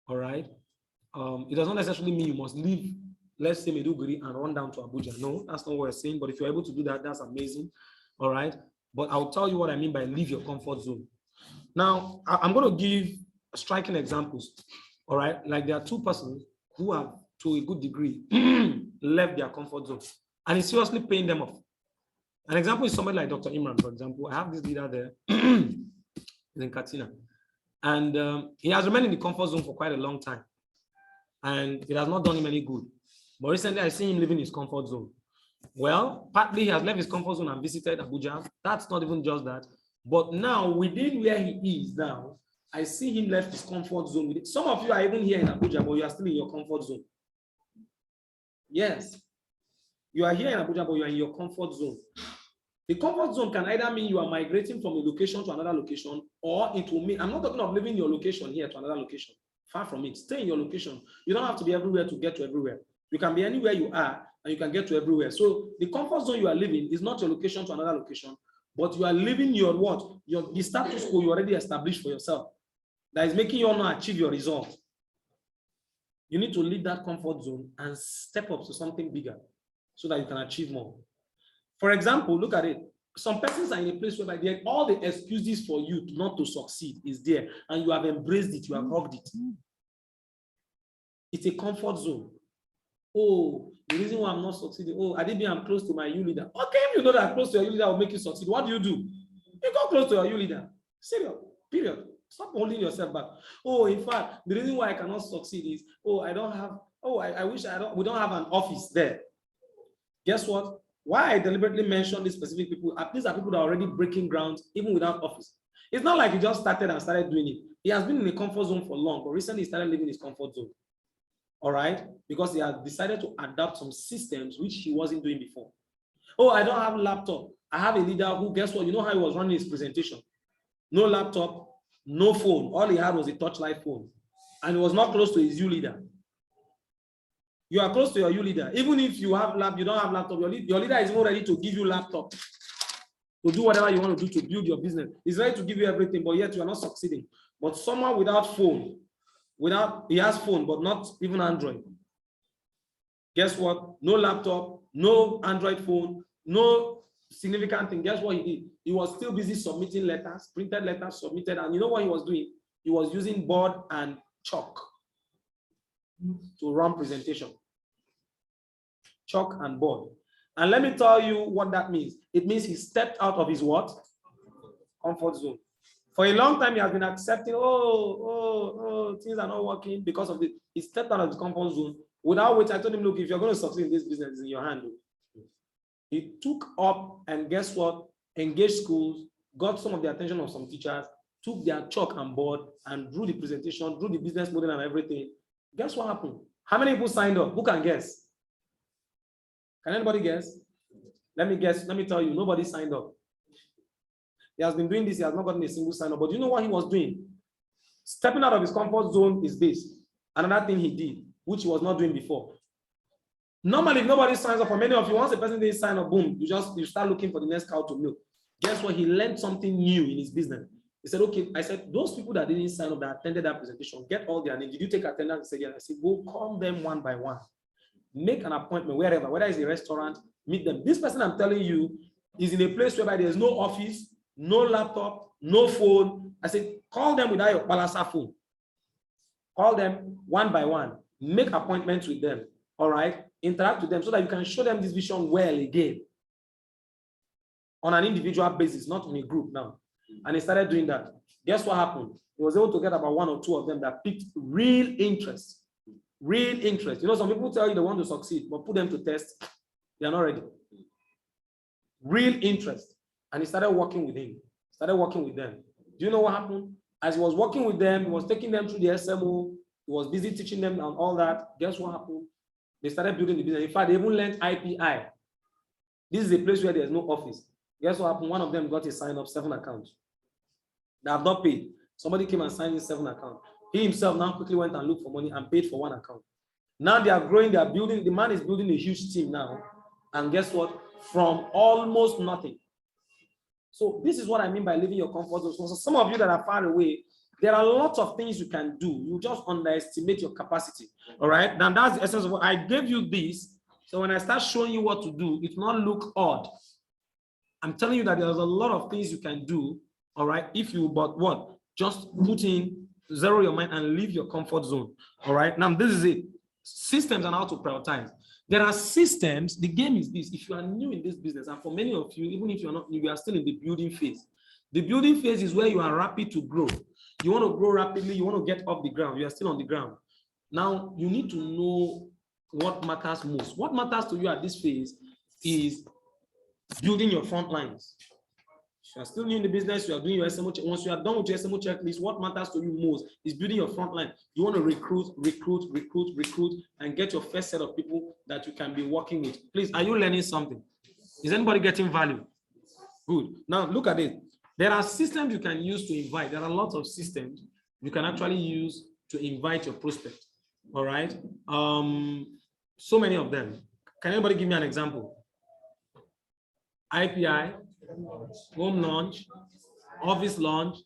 all right? It does not necessarily mean you must leave, let's say Maiduguri and run down to Abuja. No, that's not what we're saying. But if you're able to do that, that's amazing. All right. But I'll tell you what I mean by leave your comfort zone. Now, I'm going to give striking examples. All right. Like there are two persons who have, to a good degree, left their comfort zone. And it's seriously paying them off. An example is somebody like Dr. Imran, for example. I have this leader there in Katina. And he has remained in the comfort zone for quite a long time. And it has not done him any good. But recently, I see him leaving his comfort zone. Well, partly he has left his comfort zone and visited Abuja. That's not even just that. But now, within where he is now, I see him left his comfort zone. Some of you are even here in Abuja, but you are still in your comfort zone. Yes. You are here in Abuja, but you are in your comfort zone. The comfort zone can either mean you are migrating from a location to another location, or it will mean, I'm not talking of leaving your location here to another location. Far from it. Stay in your location. You don't have to be everywhere to get to everywhere. You can be anywhere you are and you can get to everywhere. So the comfort zone you are living is not your location to another location, but you are living your what? The status quo you already established for yourself that is making you not achieve your result. You need to leave that comfort zone and step up to something bigger so that you can achieve more. For example, look at it. Some persons are in a place where all the excuses for you not to succeed is there, and you have embraced it, you have hugged it. It's a comfort zone. Oh, the reason why I'm not succeeding, oh, I'm close to my U leader. Okay, if you know that close to your U leader will make you succeed, what do? You go close to your U leader. Serious, period. Stop holding yourself back. Oh, in fact, the reason why I cannot succeed is, I wish we don't have an office there. Guess what? Why I deliberately mention these specific people, these are people that are already breaking ground even without office. It's not like he just started doing it. He has been in a comfort zone for long, but recently he started leaving his comfort zone. All right? Because he has decided to adapt some systems which he wasn't doing before. Oh, I don't have a laptop. I have a leader who, guess what? You know how he was running his presentation? No laptop, no phone. All he had was a touchlight phone. And he was not close to his U leader. You are close to your U leader. Even if you have you don't have laptop, your leader is more ready to give you laptop to do whatever you want to do to build your business. He's ready to give you everything, but yet you are not succeeding. But someone without phone, he has phone, but not even Android. Guess what? No laptop, no Android phone, no significant thing. Guess what he did? He was still busy submitting letters, printed letters, submitted. And you know what he was doing? He was using board and chalk to run presentation. Chalk and board. And let me tell you what that means. It means he stepped out of his what? Comfort zone. For a long time, he has been accepting, things are not working because of this. He stepped out of his comfort zone. Without which I told him, look, if you're going to succeed in this business, it's in your hand. He took up and guess what? Engaged schools, got some of the attention of some teachers, took their chalk and board and drew the presentation, drew the business model and everything. Guess what happened? How many people signed up? Who can guess? Can anybody guess? Let me tell you, nobody signed up. He has been doing this, he has not gotten a single sign up. But you know what he was doing? Stepping out of his comfort zone is this. Another thing he did, which he was not doing before. Normally, if nobody signs up, for many of you, once a person didn't sign up, boom, you start looking for the next cow to milk. Guess what? He learned something new in his business. He said, okay, I said, those people that didn't sign up, that attended that presentation, get all their names. Did you take attendance? He said, yeah. I said, go call them one by one. Make an appointment wherever, whether it's a restaurant, meet them. This person I'm telling you is in a place whereby there's no office, no laptop, no phone. I said, call them without your balasa phone. Call them one by one. Make appointments with them. All right? Interact with them so that you can show them this vision well again. On an individual basis, not in a group now. And he started doing that. Guess what happened? He was able to get about 1 or 2 of them that picked real interest. Real interest. You know, some people tell you they want to succeed, but put them to test, they are not ready. Real interest. And he started working with him. Started working with them. Do you know what happened? As he was working with them, he was taking them through the SMO, he was busy teaching them and all that. Guess what happened? They started building the business. In fact, they even learned IPI. This is a place where there's no office. Guess what happened? One of them got a sign up 7 accounts. They have not paid. Somebody came and signed in 7 accounts. He himself now quickly went and looked for money and paid for 1 account. Now they are growing, they are building, the man is building a huge team now. And guess what? From almost nothing. So this is what I mean by leaving your comfort zone. So some of you that are far away, there are lots of things you can do. You just underestimate your capacity. All right. Now that's the essence of what I gave you this. So when I start showing you what to do, it will not look odd. I'm telling you that there's a lot of things you can do. All right. If you, but what? Just put in, zero your mind and leave your comfort zone. All right. Now this is it. Systems and how to prioritize. There are systems. The game is this. If you are new in this business, and for many of you, even if you're not new, you are still in the building phase. The building phase is where you are rapid to grow. You want to grow rapidly. You want to get off the ground. You are still on the ground. Now, you need to know what matters most. What matters to you at this phase is building your front lines. If you are still new in the business, you are doing your SMO. Once you are done with your SMO checklist, what matters to you most is building your front line. You want to recruit, and get your first set of people that you can be working with. Please, are you learning something? Is anybody getting value? Good. Now, look at it. There are systems you can use to invite. There are lots of systems you can actually use to invite your prospect. All right. So many of them. Can anybody give me an example? IPI, home launch, office launch,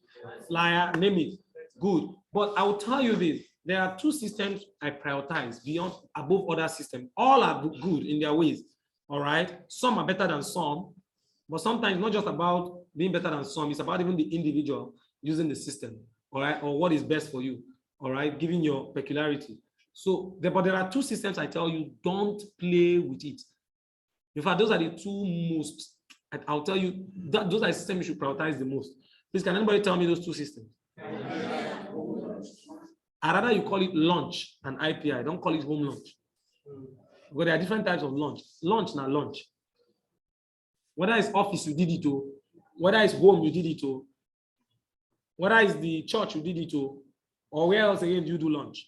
flyer, name it. Good. But I will tell you this. There are 2 systems I prioritize beyond above other systems. All are good in their ways. All right. Some are better than some. But sometimes not just about being better than some, it's about even the individual using the system, all right, or what is best for you, all right, given your peculiarity. So, but there are 2 systems I tell you, don't play with it. In fact, those are the 2 most, I'll tell you, that those are the systems you should prioritize the most. Please, can anybody tell me those 2 systems? I'd rather you call it launch and IPI, don't call it home launch. But there are different types of launch. Launch, now launch. Whether it's office, you did it to. Whether it's home, you did it to. Whether it's the church, you did it to. Or where else again do you do launch?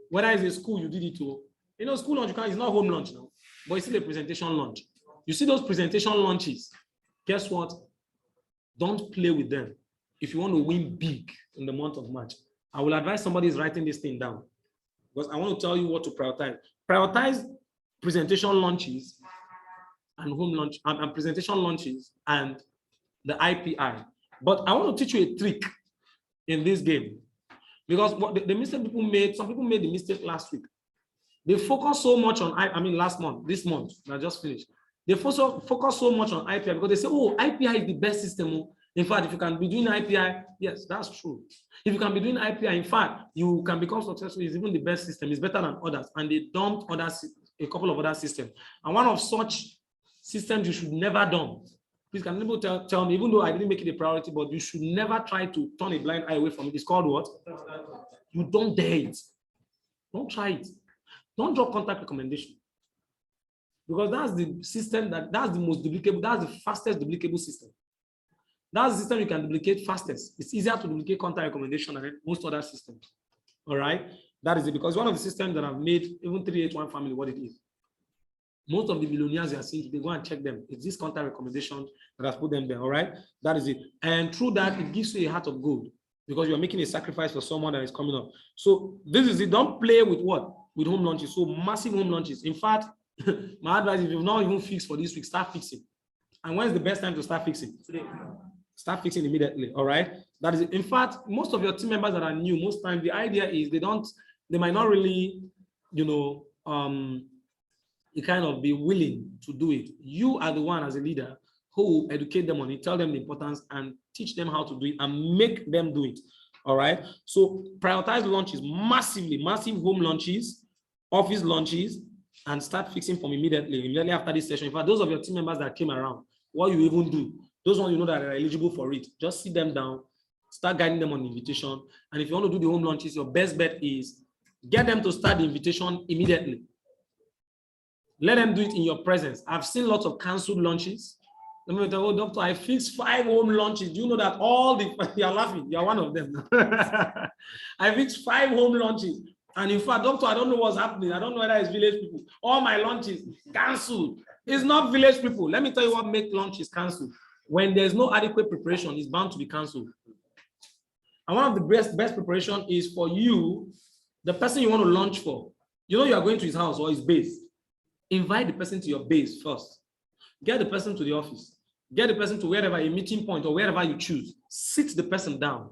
Whether it's a school, you did it to. You know, school launch, it's not home launch now, but it's still a presentation launch. You see those presentation launches, guess what? Don't play with them. If you want to win big in the month of March, I will advise somebody is writing this thing down because I want to tell you what to prioritize. Prioritize presentation launches and home launch and presentation launches and the IPI. But I want to teach you a trick in this game because what the mistake people made, some people made the mistake last week. They focus so much on, this month, I just finished. They focus so much on IPI because they say, oh, IPI is the best system. In fact, if you can be doing IPI, yes, that's true. If you can be doing IPI, in fact, you can become successful. It's even the best system. It's better than others. And they dumped a couple of other systems. And one of such systems you should never dump. Please, can people tell me, even though I didn't make it a priority, but you should never try to turn a blind eye away from it. It's called what? You don't dare it. Don't try it. Don't drop contact recommendation. Because that's the system that's the most duplicable, that's the fastest duplicable system. That's the system you can duplicate fastest. It's easier to duplicate contact recommendation than most other systems. All right. That is it, because one of the systems that have made even 381 family what it is. Most of the millionaires you are seeing, they go and check them. It's this contact recommendation that has put them there. All right, that is it. And through that, it gives you a heart of gold because you are making a sacrifice for someone that is coming up. So this is it. Don't play with what? With home launches. So massive home launches. In fact, my advice, if you've not even fixed for this week, start fixing. And when's the best time to start fixing? Today. Start fixing immediately. All right. That is it. In fact, most of your team members that are new, most times the idea is they might not really, you kind of be willing to do it. You are the one as a leader who will educate them on it, tell them the importance and teach them how to do it and make them do it. All right. So prioritize launches massively, massive home launches, office launches, and start fixing from immediately after this session. In fact, those of your team members that came around, what you even do, those ones you know that are eligible for it, just sit them down, start guiding them on the invitation. And if you want to do the home launches, your best bet is get them to start the invitation immediately. Let them do it in your presence. I've seen lots of canceled launches. Let me tell you, doctor, I fixed 5 home launches. Do you know that all the, you're laughing, you're one of them. I fixed 5 home launches. And in fact, doctor, I don't know what's happening. I don't know whether it's village people. All my launches canceled. It's not village people. Let me tell you what makes launches canceled. When there's no adequate preparation, it's bound to be canceled. And one of the best preparation is for you, the person you want to launch for. You know you are going to his house or his base. Invite the person to your base first. Get the person to the office. Get the person to wherever, a meeting point or wherever you choose. Sit the person down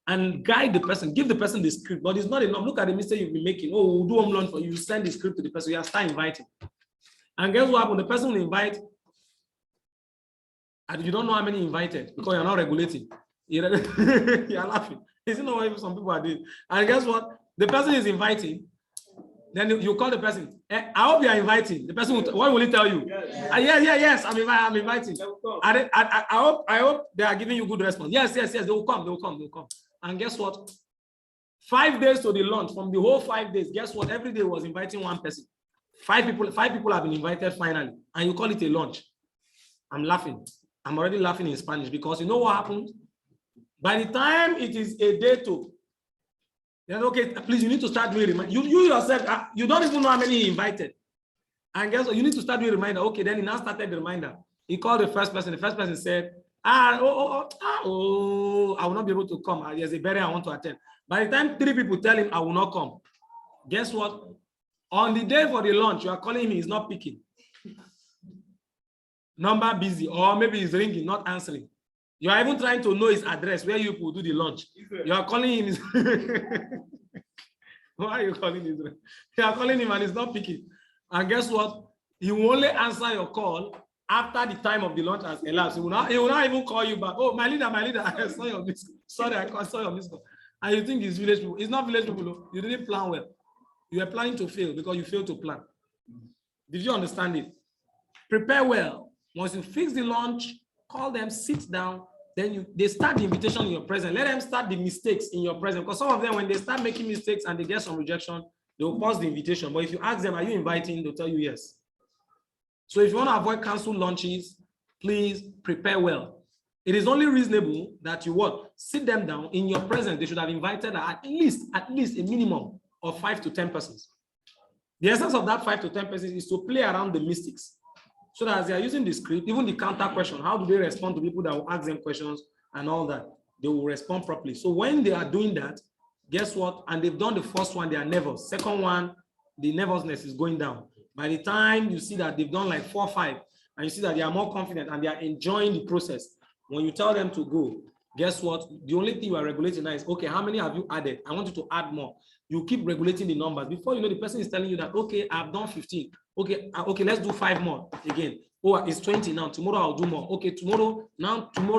and guide the person. Give the person the script, but it's not enough. Look at the mistake you've been making. Oh, we'll do home launch for you. You send the script to the person. You start inviting. And guess what happened? The person will invite, and you don't know how many invited because you're not regulating. You're laughing. Isn't that what some people are doing? And guess what? The person is inviting. Then you call the person. I hope you are inviting. The person, what will he tell you? Yes. I'm inviting. I hope they are giving you good response. Yes. They will come. And guess what? 5 days to the launch. From the whole 5 days, guess what? Every day was inviting one person. 5 people have been invited finally, and you call it a launch. I'm laughing. I'm already laughing in Spanish because you know what happened? By the time it is a day to, then okay, please, you need to start doing reminder. You yourself, you don't even know how many he invited. And guess what? You need to start doing reminder. Okay, then he now started the reminder. He called the first person. The first person said, I will not be able to come. There's a burial I want to attend. By the time 3 people tell him, I will not come. Guess what? On the day for the launch, you are calling him, he's not picking. Number busy, or maybe he's ringing, not answering. You are even trying to know his address where you will do the launch. You are calling him. Why are you calling him? You are calling him and he's not picking. And guess what? He will only answer your call after the time of the launch has elapsed. He will not even call you back. Oh, my leader, I saw your missed call. Sorry, I saw your missed call. And you think it's village people. It's not village people. No. You didn't plan well. You are planning to fail because you failed to plan. Did you understand it? Prepare well. Once you fix the launch, call them, sit down, then they start the invitation in your presence. Let them start the mistakes in your presence. Because some of them, when they start making mistakes and they get some rejection, they'll pause the invitation. But if you ask them, are you inviting? They'll tell you yes. So if you want to avoid canceled launches, please prepare well. It is only reasonable that you what? Sit them down in your presence. They should have invited at least a minimum of 5 to 10 persons. The essence of that 5 to 10 persons is to play around the mystics. So that as they are using the script, even the counter question, how do they respond to people that will ask them questions and all that? They will respond properly. So when they are doing that, guess what? And they've done the first one, they are nervous. Second one, the nervousness is going down. By the time you see that they've done like 4 or 5, and you see that they are more confident and they are enjoying the process, when you tell them to go, guess what? The only thing you are regulating now is, okay, how many have you added? I want you to add more. You keep regulating the numbers. Before you know, the person is telling you that, okay, I've done 15. Okay, let's do 5 more again. Oh, it's 20 now. Tomorrow I'll do more. Okay, tomorrow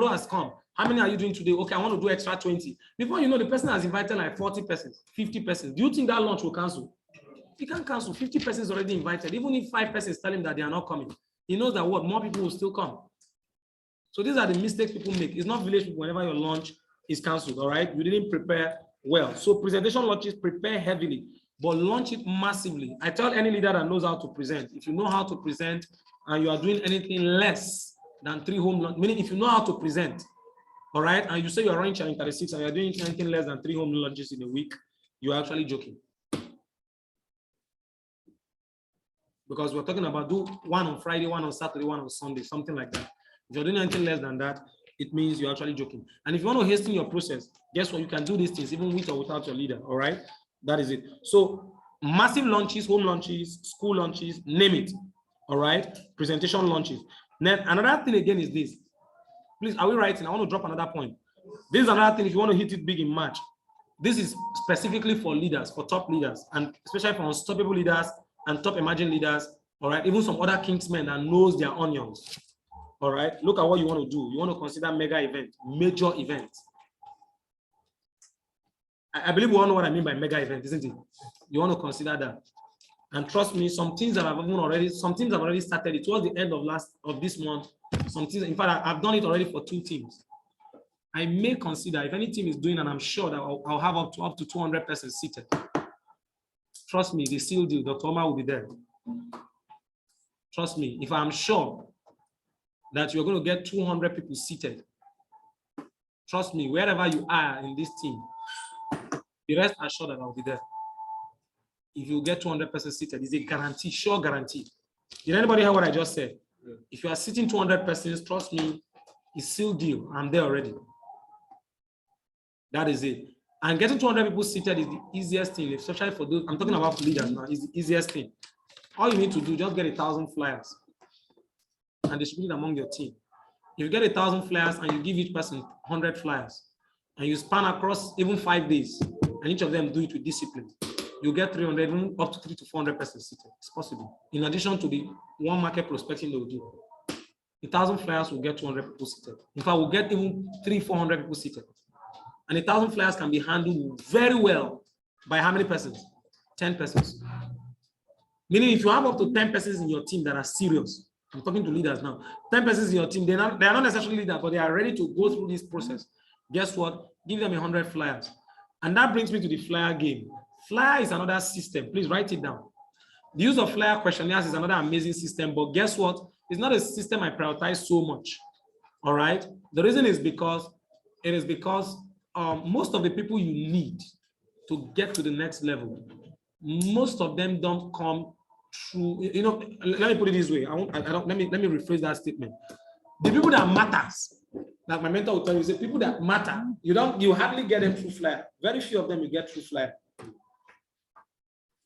has come. How many are you doing today? Okay, I want to do extra 20. Before you know, the person has invited like 40 persons, 50 persons. Do you think that launch will cancel? He can't cancel. 50 persons already invited. Even if 5 persons tell him that they are not coming, he knows that what? More people will still come. So these are the mistakes people make. It's not village people whenever your launch is canceled, all right? You didn't prepare well. So presentation launches, prepare heavily, but launch it massively. I tell any leader that knows how to present, if you know how to present and you are doing anything less than 3 home launches, meaning if you know how to present, all right, and you say you are running Challenge 36 and you are doing anything less than 3 home launches in a week, you are actually joking. because we're talking about do one on Friday, one on Saturday, one on Sunday, something like that. If you're doing anything less than that, it means you're actually joking. And if you want to hasten your process, guess what? You can do these things even with or without your leader. All right. That is it. So massive launches, home launches, school launches, name it. All right. Presentation launches. Then another thing again is this. Please, are we writing? I want to drop another point. This is another thing. If you want to hit it big in March, this is specifically for leaders, for top leaders, and especially for unstoppable leaders and top emerging leaders. All right. Even some other kingsmen that knows their onions. All right. Look at what you want to do. You want to consider mega event, major events. I believe we all know what I mean by mega event, isn't it? You want to consider that. And trust me, some teams have already started it towards the end of this month. Some teams, in fact, I've done it already for 2 teams. I may consider if any team is doing, and I'm sure that I'll have up to 200 persons seated. Trust me, the seal deal, Dr. Omar will be there. Trust me, if I'm sure that you're going to get 200 people seated, trust me, wherever you are in this team, the rest assured that I'll be there. If you get 200 persons seated, it's a guarantee, sure guarantee. Did anybody hear what I just said? Yeah. If you are sitting 200 persons, trust me, it's still deal. I'm there already. That is it. And getting 200 people seated is the easiest thing, especially for those, I'm talking about leaders now, is the easiest thing. All you need to do, just get 1,000 flyers and distribute it among your team. If you get 1,000 flyers and you give each person 100 flyers, and you span across even 5 days, and each of them do it with discipline, you get 300, even up to 300 to 400 persons seated. It's possible. In addition to the one market prospecting they will do, 1,000 flyers will get 200 people seated. In fact, we'll get even 300-400 people seated. And 1,000 flyers can be handled very well by how many persons? 10 persons. Meaning, if you have up to 10 persons in your team that are serious, I'm talking to leaders now, 10 persons in your team, they are not necessarily leaders, but they are ready to go through this process. Guess what? Give them 100 flyers. And that brings me to the flyer game. Flyer is another system. Please write it down. The use of flyer questionnaires is another amazing system, but guess what? It's not a system I prioritize so much. All right. The reason is because most of the people you need to get to the next level, most of them don't come through. You know, let me put it this way. Let me rephrase that statement. The people that matters, like my mentor will tell you, the people that matter, you hardly get them through flyer. Very few of them you get through flyer.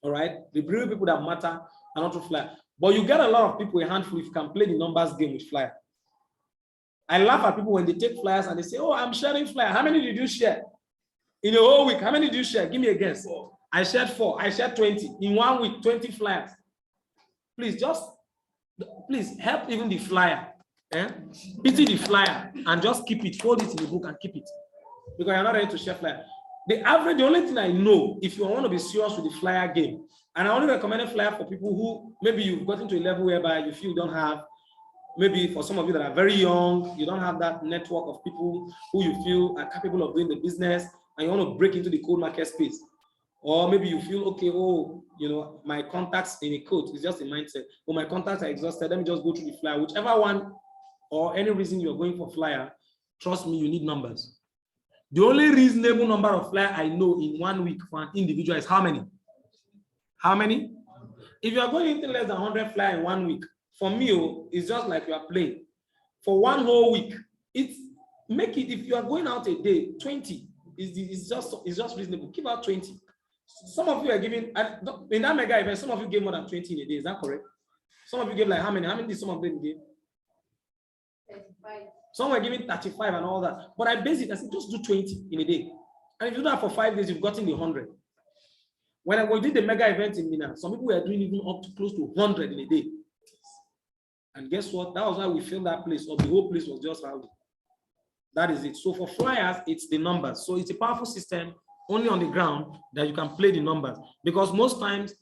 All right, the real people that matter are not through flyer. But you get a lot of people, a handful, if you can play the numbers game with flyer. I laugh at people when they take flyers and they say, oh, I'm sharing flyer. How many did you share? In a whole week, how many did you share? Give me a guess. 4. I shared 4. I shared 20. In 1 week, 20 flyers. Please help even the flyer. Pity the flyer and just keep it, fold it in the book and keep it. Because you're not ready to share flyer. The only thing I know, if you want to be serious with the flyer game, and I only recommend a flyer for people who maybe you've gotten to a level whereby you feel you don't have, maybe for some of you that are very young, you don't have that network of people who you feel are capable of doing the business, and you want to break into the cold market space. Or maybe you feel, okay, oh, you know, my contacts in a coach is just a mindset. Oh, my contacts are exhausted. Let me just go through the flyer. Whichever one or any reason you're going for flyer, trust me, you need numbers. The only reasonable number of flyer I know in 1 week for an individual is how many? How many? If you are going into less than 100 flyer in 1 week, for me, it's just like you are playing. For 1 whole week, if you are going out a day, 20 is just reasonable. Keep out 20. Some of you are giving, in that mega event, some of you gave more than 20 in a day. Is that correct? Some of you gave like how many? How many did some of them give? 35. Some were giving 35 and all that. But I said, just do 20 in a day. And if you do that for 5 days, you've gotten the 100. When we did the mega event in Mina, some people were doing even up to close to 100 in a day. And guess what? That was why we filled that place up. The whole place was just rowdy. That is it. So for flyers, it's the numbers. So it's a powerful system only on the ground that you can play the numbers. Because most times,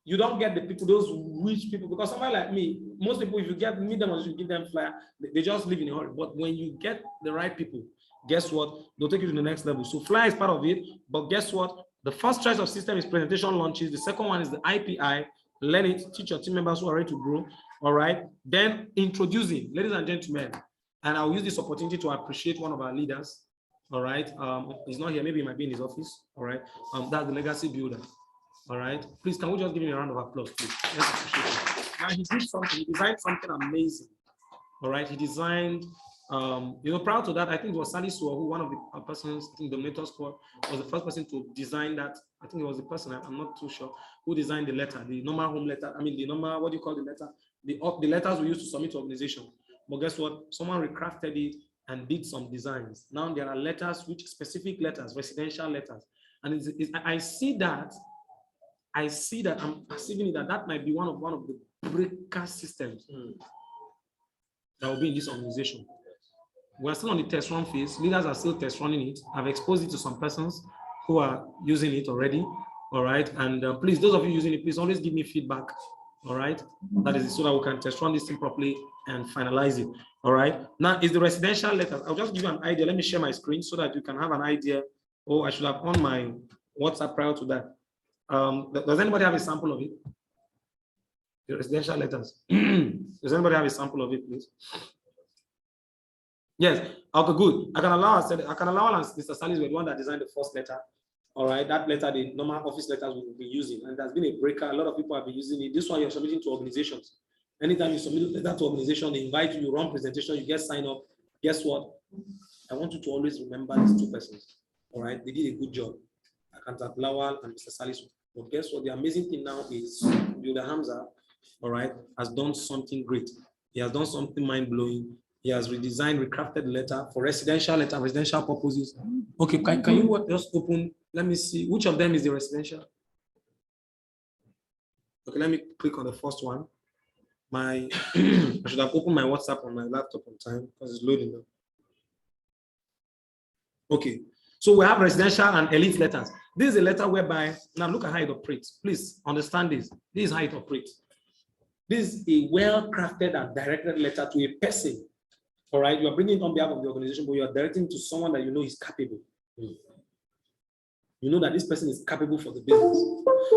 you don't get the people, those rich people, because somebody like me, most people, if you meet them or you give them flyer, they just live in a hurry. But when you get the right people, guess what? They'll take you to the next level. So flyer is part of it, but guess what? The first choice of system is presentation launches. The second one is the IPI. Learn it, teach your team members who are ready to grow. All right. Then introducing, ladies and gentlemen, and I'll use this opportunity to appreciate one of our leaders. All right. He's not here. Maybe he might be in his office. All right. That's the legacy builder. All right. Please, can we just give him a round of applause, please? Let's appreciate it. Now he did something, he designed something amazing. All right, he designed, prior to that, I think it was Sally Suo, who one of the persons, I think the Mentor Squad, was the first person to design that. I think it was the person, I'm not too sure, who designed the letter, the normal home letter. I mean, the normal, what do you call the letter? The letters we used to submit to organization. But guess what? Someone recrafted it and did some designs. Now there are letters, which specific letters, residential letters. And I see that I'm perceiving it that might be one of the breaker systems that will be in this organization. We're still on the test run phase. Leaders are still test running it. I've exposed it to some persons who are using it already. All right. And please, those of you using it, please always give me feedback. All right. That is so that we can test run this thing properly and finalize it. All right. Now, is the residential letter. I'll just give you an idea. Let me share my screen so that you can have an idea. Oh, I should have on my WhatsApp prior to that. Does anybody have a sample of it? The residential letters. Does anybody have a sample of it, please? Yes. Okay, good. I can allow Mr. Salis were the one that designed the first letter. All right, that letter, the normal office letters we will be using, and there's been a breaker. A lot of people have been using it. This one you're submitting to organizations. Anytime you submit a letter to organization, they invite you, you run presentation, you get signed up. Guess what? I want you to always remember these two persons. All right, they did a good job. Akantat Lawal and Mr. Salis. But guess what? The amazing thing now is Builder Hamza, all right, has done something great. He has done something mind-blowing. He has redesigned, recrafted letter for residential purposes. Okay, can you just open? Let me see. Which of them is the residential? Okay, let me click on the first one. I should have opened my WhatsApp on my laptop on time because it's loading now. Okay, so we have residential and elite letters. This is a letter whereby, now look at how it operates. Please understand this. This is how it operates. This is a well-crafted and directed letter to a person. All right, you are bringing it on behalf of the organization, but you are directing to someone that you know is capable. You know that this person is capable for the business.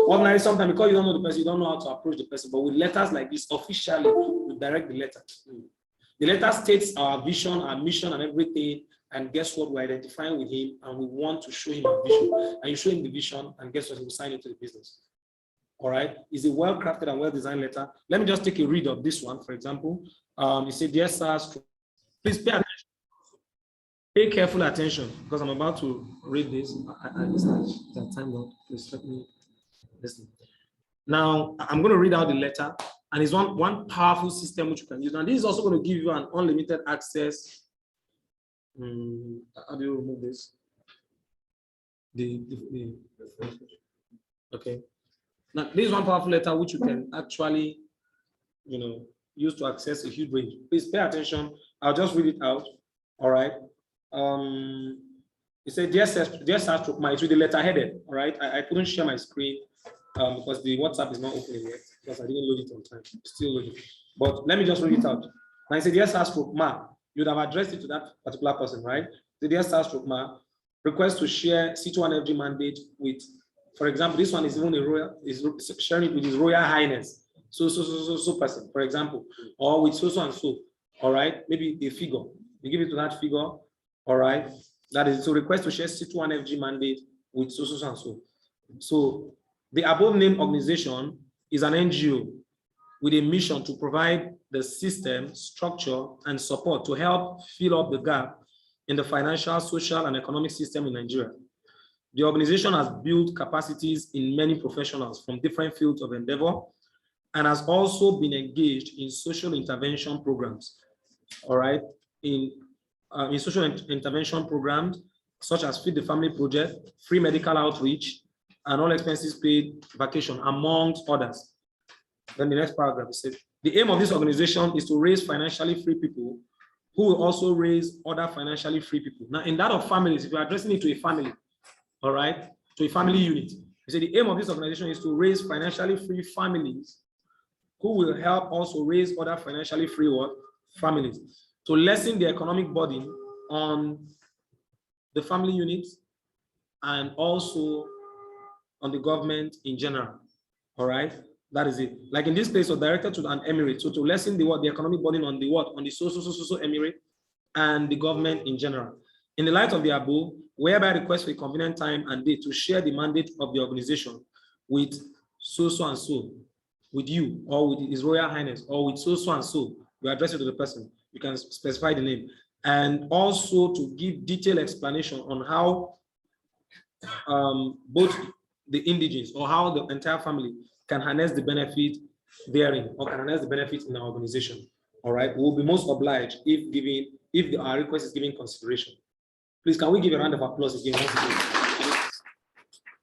Ordinarily, sometimes because you don't know the person, you don't know how to approach the person. But with letters like this, officially, we direct the letter. The letter states our vision, our mission, and everything. And guess what? We're identifying with him, and we want to show him our vision. And you show him the vision, and guess what? He will sign into the business. All right, it's a well-crafted and well-designed letter. Let me just take a read of this one, for example. You say, dear SARS, please pay attention. Pay careful attention because I'm about to read this. That time out. Please let me listen. Now, I'm going to read out the letter, and it's one powerful system which you can use. Now, this is also going to give you an unlimited access. How do you remove this? Okay. Now, this is one powerful letter which you can actually, use to access a huge range. Please pay attention. I'll just read it out. All right. It said, dear sir, it's with the letter headed. All right. I couldn't share my screen because the WhatsApp is not opening yet because I didn't load it on time. It's still loading. But let me just read it out. Now, I said, dear sir, Ma, you'd have addressed it to that particular person, right? The dear sir, Ma, request to share C21FG mandate with, for example, this one is even is sharing it with His Royal Highness. So person, for example, or with so and so. All right, maybe a figure. You give it to that figure. All right, that is so request to share C21FG mandate with so and so. So the above named organization is an NGO with a mission to provide the system, structure, and support to help fill up the gap in the financial, social, and economic system in Nigeria. The organization has built capacities in many professionals from different fields of endeavor and has also been engaged in social intervention programs. All right, in social intervention programs such as Feed the Family Project, free medical outreach, and all expenses paid vacation, amongst others. Then the next paragraph says, the aim of this organization is to raise financially free people who will also raise other financially free people. Now, in that of families, if you're addressing it to a family, all right, to a family unit, you say the aim of this organization is to raise financially free families who will help also raise other financially free families to lessen the economic burden on the family units and also on the government in general. All right, that is it. Like in this case, so directed to an emirate, so to lessen the economic burden on the on the so emirate and the government in general. In the light of the above, whereby request for a convenient time and date to share the mandate of the organization with so and so. with you or with His Royal Highness or with so and so, you address it to the person. You can specify the name, and also to give detailed explanation on how both the indigenes or how the entire family can harness the benefit therein or can harness the benefit in our organization. All right, we'll be most obliged if our request is given consideration. Please, can we give a round of applause again?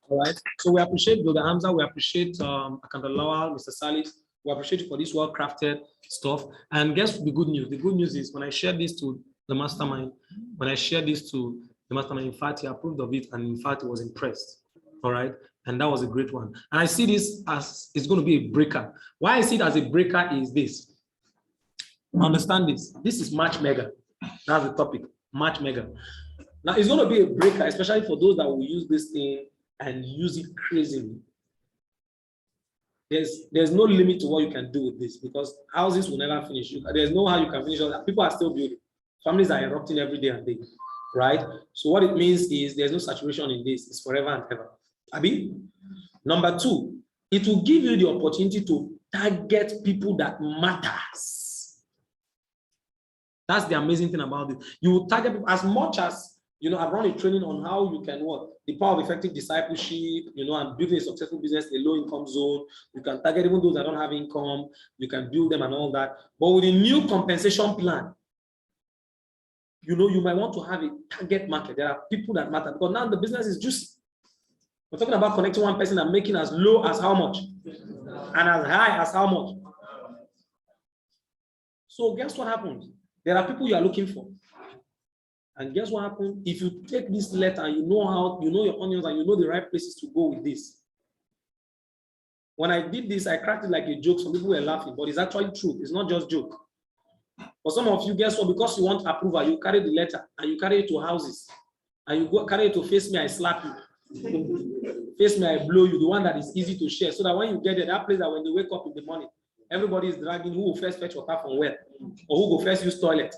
All right, so we appreciate Brother Hamza, we appreciate Akanda Lawal, Mr. Salis, we appreciate you for this well-crafted stuff. And guess the good news? The good news is when I shared this to the mastermind, in fact, he approved of it, and in fact, he was impressed. All right, and that was a great one. And I see this as it's going to be a breaker. Why I see it as a breaker is this. Understand this. This is March Mega. That's the topic. March Mega. Now it's going to be a breaker, especially for those that will use this thing and use it crazily. There's no limit to what you can do with this because houses will never finish. There's no how you can finish all that. People are still building. Families are erupting every day and day, right? So what it means is there's no saturation in this. It's forever and ever. Abi? Number two, it will give you the opportunity to target people that matters. That's the amazing thing about it. You will target people as much as, I've run a training on how you can the power of effective discipleship, and building a successful business in a low income zone. You can target even those that don't have income. You can build them and all that. But with a new compensation plan, you might want to have a target market. There are people that matter because now the business is juicy. We're talking about connecting one person and making as low as how much and as high as how much. So guess what happens? There are people you are looking for. And guess what happens? If you take this letter and you know your onions and you know the right places to go with this. When I did this, I cracked it like a joke. Some people were laughing, but it's actually true. It's not just joke. For some of you, guess what? Because you want approval, you carry the letter and you carry it to houses. And you go carry it to Face Me, I slap you. Face Me, I blow you. The one that is easy to share. So that when you get there, that place that when they wake up in the morning, everybody is dragging who will first fetch water from where or who will first use toilet.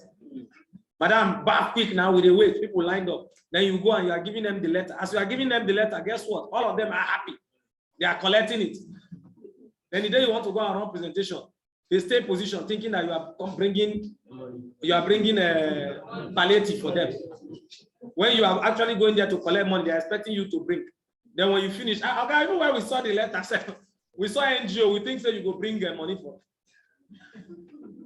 Madam, bath quick now with the wait, people lined up. Then you go and you are giving them the letter. As you are giving them the letter, guess what? All of them are happy. They are collecting it. Then the day you want to go and run presentation, they stay in position thinking that you are bringing a palliative for them. When you are actually going there to collect money, they are expecting you to bring. Then when you finish, okay, even when we saw the letter, we saw NGO, we think that you go bring money for.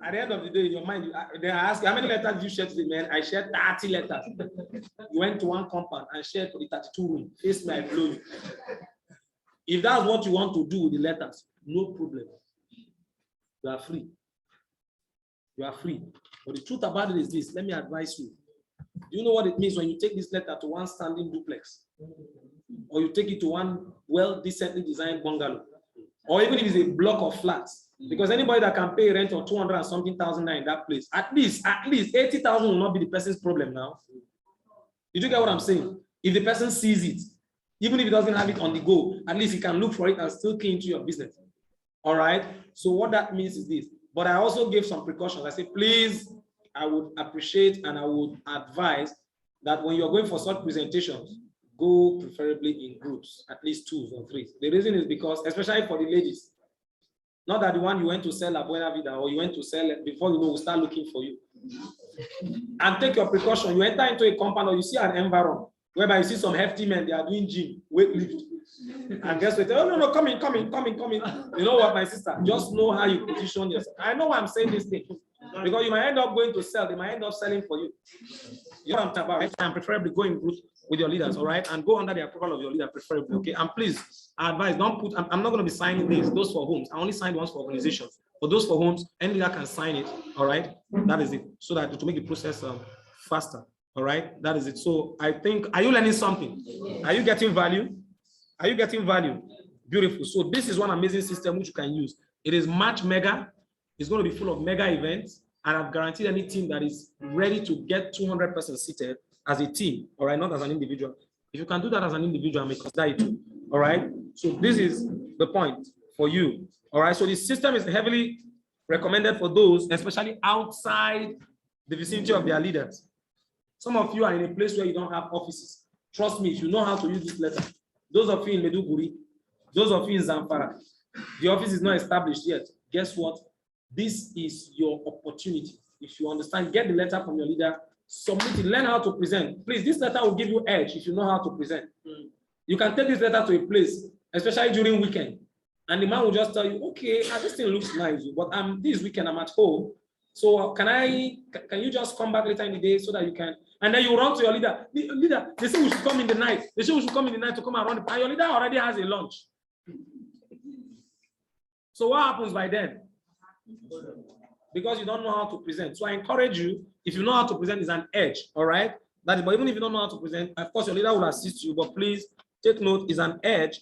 At the end of the day, in your mind, they ask you, how many letters did you share today, man? I shared 30 letters. You went to one compound and shared for the 32 room. Face Me, I blow you. If that's what you want to do with the letters, no problem. You are free. You are free. But the truth about it is this. Let me advise you. Do you know what it means when you take this letter to one standing duplex? Or you take it to one well-decently designed bungalow? Or even if it's a block of flats? Because anybody that can pay rent of 200 and something thousand in that place, at least 80,000 will not be the person's problem now. Did you get what I'm saying? If the person sees it, even if he doesn't have it on the go, at least he can look for it and still key into your business. All right. So what that means is this. But I also gave some precautions. I said, please, I would appreciate and I would advise that when you're going for such presentations, go preferably in groups, at least 2 or 3. The reason is because, especially for the ladies, not that the one you went to sell La Buena Vida or you went to sell it before you know we'll start looking for you. And take your precaution. You enter into a compound or you see an environment whereby you see some hefty men, they are doing gym, weightlift. And guess what? Oh, no, come in. You know what, my sister? Just know how you position yourself. I know why I'm saying this thing. Because you might end up going to sell, they might end up selling for you. You know what I'm talking about, right? And preferably go in groups with your leaders, all right? And go under the approval of your leader, preferably, okay? And please, I advise, don't put, I'm not going to be signing these, those for homes. I only signed ones for organizations. For those for homes, any leader can sign it, all right? That is it, so that to make the process faster, all right? That is it. So I think, are you learning something? Are you getting value? Are you getting value? Beautiful. So this is one amazing system which you can use. It is March Mega. It's going to be full of mega events. And I've guaranteed any team that is ready to get 200% seated as a team, all right, not as an individual. If you can do that as an individual, I may consider it too, all right? So this is the point for you, all right? So the system is heavily recommended for those, especially outside the vicinity of their leaders. Some of you are in a place where you don't have offices. Trust me, if you know how to use this letter, those of you in Meduguri, those of you in Zamfara, The office is not established yet. Guess what? This is your opportunity. If you understand, get the letter from your leader, submit it, learn how to present. Please, this letter will give you edge if you know how to present. You can take this letter to a place, especially during weekend, and the man will just tell you, okay, this thing looks nice, but this weekend I'm at home. So can you just come back later in the day so that you can, and then you run to your leader. Leader, they say we should come in the night. They say we should come in the night to come and run, and your leader already has a lunch. So what happens by then? Because you don't know how to present. So I encourage you, if you know how to present, it's an edge, all right? But even if you don't know how to present, of course, your leader will assist you, but please take note, it's an edge,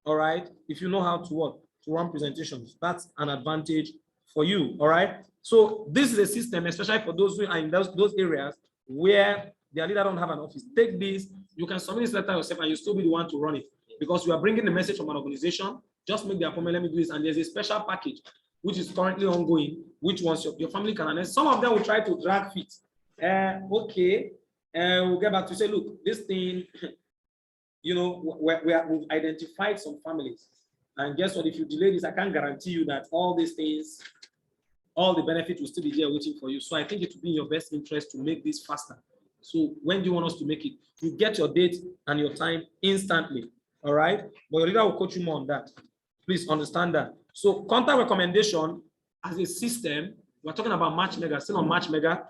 all right? If you know how to what? To run presentations, that's an advantage for you, all right? So this is a system, especially for those who are in those areas where their leader don't have an office. Take this, you can submit this letter yourself and you still be the one to run it because you are bringing the message from an organization. Just make the appointment, let me do this. And there's a special package which is currently ongoing, which once your family can announce. Some of them will try to drag feet. We'll get back to say, look, this thing, you know, we've identified some families. And guess what? If you delay this, I can't guarantee you that all these things, all the benefits will still be there waiting for you. So I think it will be in your best interest to make this faster. So when do you want us to make it? You get your date and your time instantly. All right. But your leader will coach you more on that. Please understand that. So contact recommendation as a system, we're talking about Match Mega, still on Match Mega.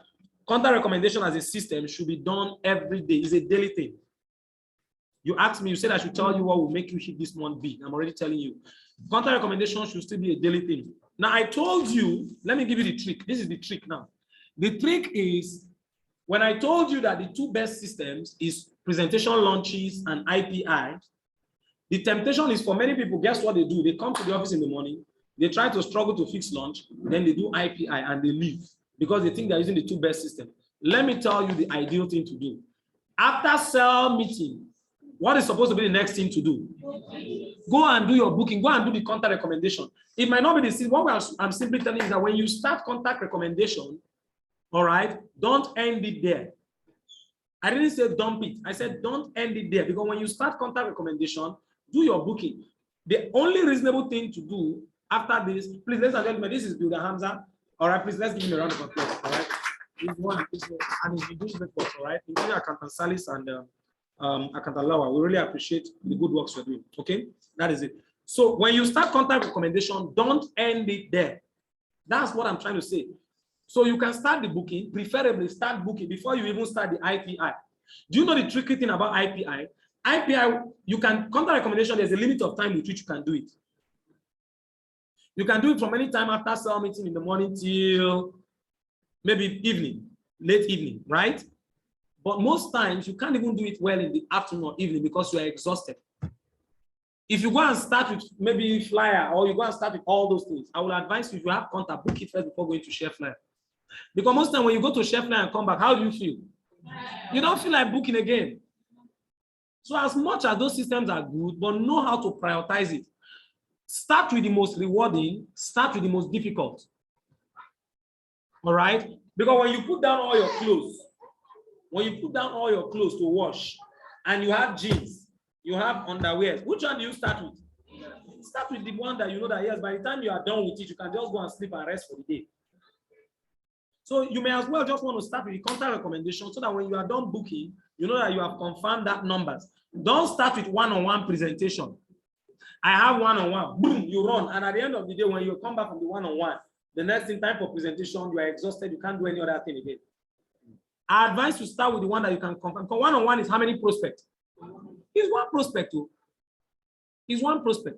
Contact recommendation as a system should be done every day. It's a daily thing. You asked me, you said I should tell you what will make you hit this month big. I'm already telling you. Contact recommendation should still be a daily thing. Now I told you, let me give you the trick. This is the trick now. The trick is when I told you that the two best systems is presentation launches and IPI, the temptation is for many people, guess what they do? They come to the office in the morning, they try to struggle to fix launch, then they do IPI and they leave because they think they're using the two best systems. Let me tell you the ideal thing to do. After sell meeting, what is supposed to be the next thing to do? Go and do your booking, go and do the contact recommendation. It might not be the same. What I'm simply telling you is that when you start contact recommendation, all right, don't end it there. I didn't say dump it. I said don't end it there because when you start contact recommendation, do your booking. The only reasonable thing to do after this, please, ladies and gentlemen, this is Builder Hamza. All right, please, let's give him a round of applause. All right. And he's been doing great work, all right? Including Accountant Salis and Accountant Lawa. We really appreciate the good works you're doing. Okay, that is it. So when you start contact recommendation, don't end it there. That's what I'm trying to say. So you can start the booking, preferably start booking before you even start the IPI. Do you know the tricky thing about IPI? IPI, you can contact recommendation, there's a limit of time with which you can do it. You can do it from any time after sale meeting in the morning till maybe evening, late evening, right? But most times you can't even do it well in the afternoon or evening because you are exhausted. If you go and start with maybe flyer or you go and start with all those things, I will advise you, if you have contact, book it first before going to share flyer. Because most time when you go to share flyer and come back, how do you feel? You don't feel like booking again. So as much as those systems are good, but know how to prioritize it. Start with the most rewarding, start with the most difficult. All right? Because when you put down all your clothes, to wash, and you have jeans, you have underwear, which one do you start with? Start with the one that you know that, yes, by the time you are done with it, you can just go and sleep and rest for the day. So you may as well just want to start with the contact recommendation so that when you are done booking, you know that you have confirmed that numbers. Don't start with one-on-one presentation. I have one-on-one, boom, you run. And at the end of the day, when you come back from the one-on-one, the next thing, time for presentation, you are exhausted, you can't do any other thing again. I advise you start with the one that you can confirm. Because one-on-one is how many prospects? It's one prospect too. It's one prospect.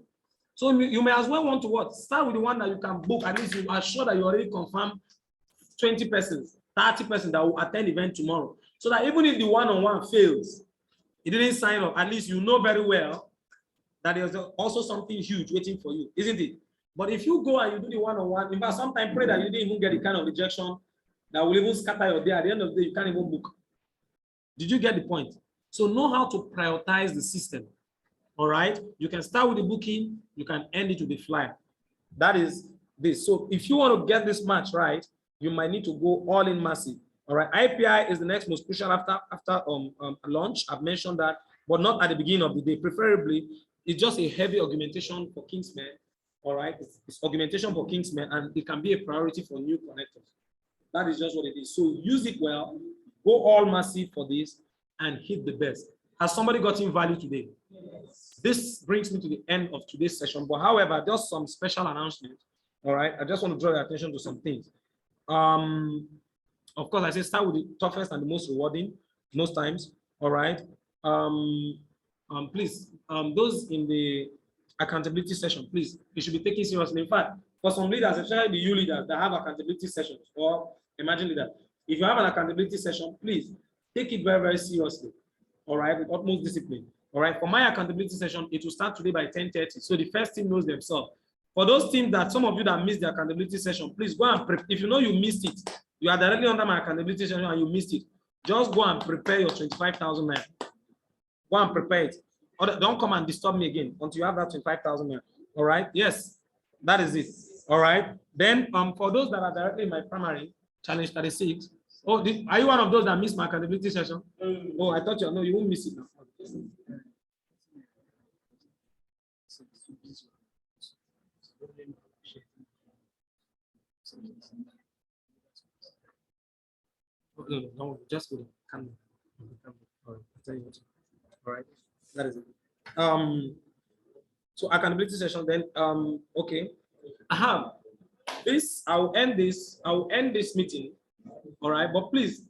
So you may as well want to what? Start with the one that you can book. At least you are sure that you already confirmed 20 persons, 30 persons that will attend the event tomorrow. So that even if the one-on-one fails, it didn't sign up, at least you know very well that there's also something huge waiting for you, isn't it? But if you go and you do the one-on-one, in fact, sometimes pray that you didn't even get the kind of rejection that will even scatter your day. At the end of the day, you can't even book. Did you get the point? So know how to prioritize the system. All right? You can start with the booking, you can end it with the flyer. That is this. So if you want to get this match right, you might need to go all in massive. All right. IPI is the next most crucial after launch. I've mentioned that, but not at the beginning of the day. Preferably, it's just a heavy augmentation for Kingsmen All right, it's augmentation for Kingsmen, and it can be a priority for new connectors. That is just what it is. So use it well, go all massive for this, and hit the best. Has somebody gotten value today? Yes. This brings me to the end of today's session. But however, just some special announcements. All right, I just want to draw your attention to some things. Of course, I say start with the toughest and the most rewarding most times. All right. Please, those in the accountability session, please, you should be taken seriously. In fact, for some leaders, especially the U leaders that have accountability sessions, or imagine leader, if you have an accountability session, please take it very, very seriously. All right, with utmost discipline. All right, for my accountability session, it will start today by 10:30. So the first team knows themselves. For those teams that some of you that missed the accountability session, please go and prepare. If you know you missed it, you are directly under my accountability session and you missed it, just go and prepare your 25,000 naira. Go and prepare it. Don't come and disturb me again until you have that 25,000 naira. All right. Yes, that is it. All right. Then for those that are directly in my primary, challenge 36. Oh, are you one of those that missed my accountability session? Oh, I thought you won't miss it now. No, just go. Come. All right. I'll tell you what. All right. That is it. So accountability session. Then okay. I have this. I will end this meeting. All right. But please,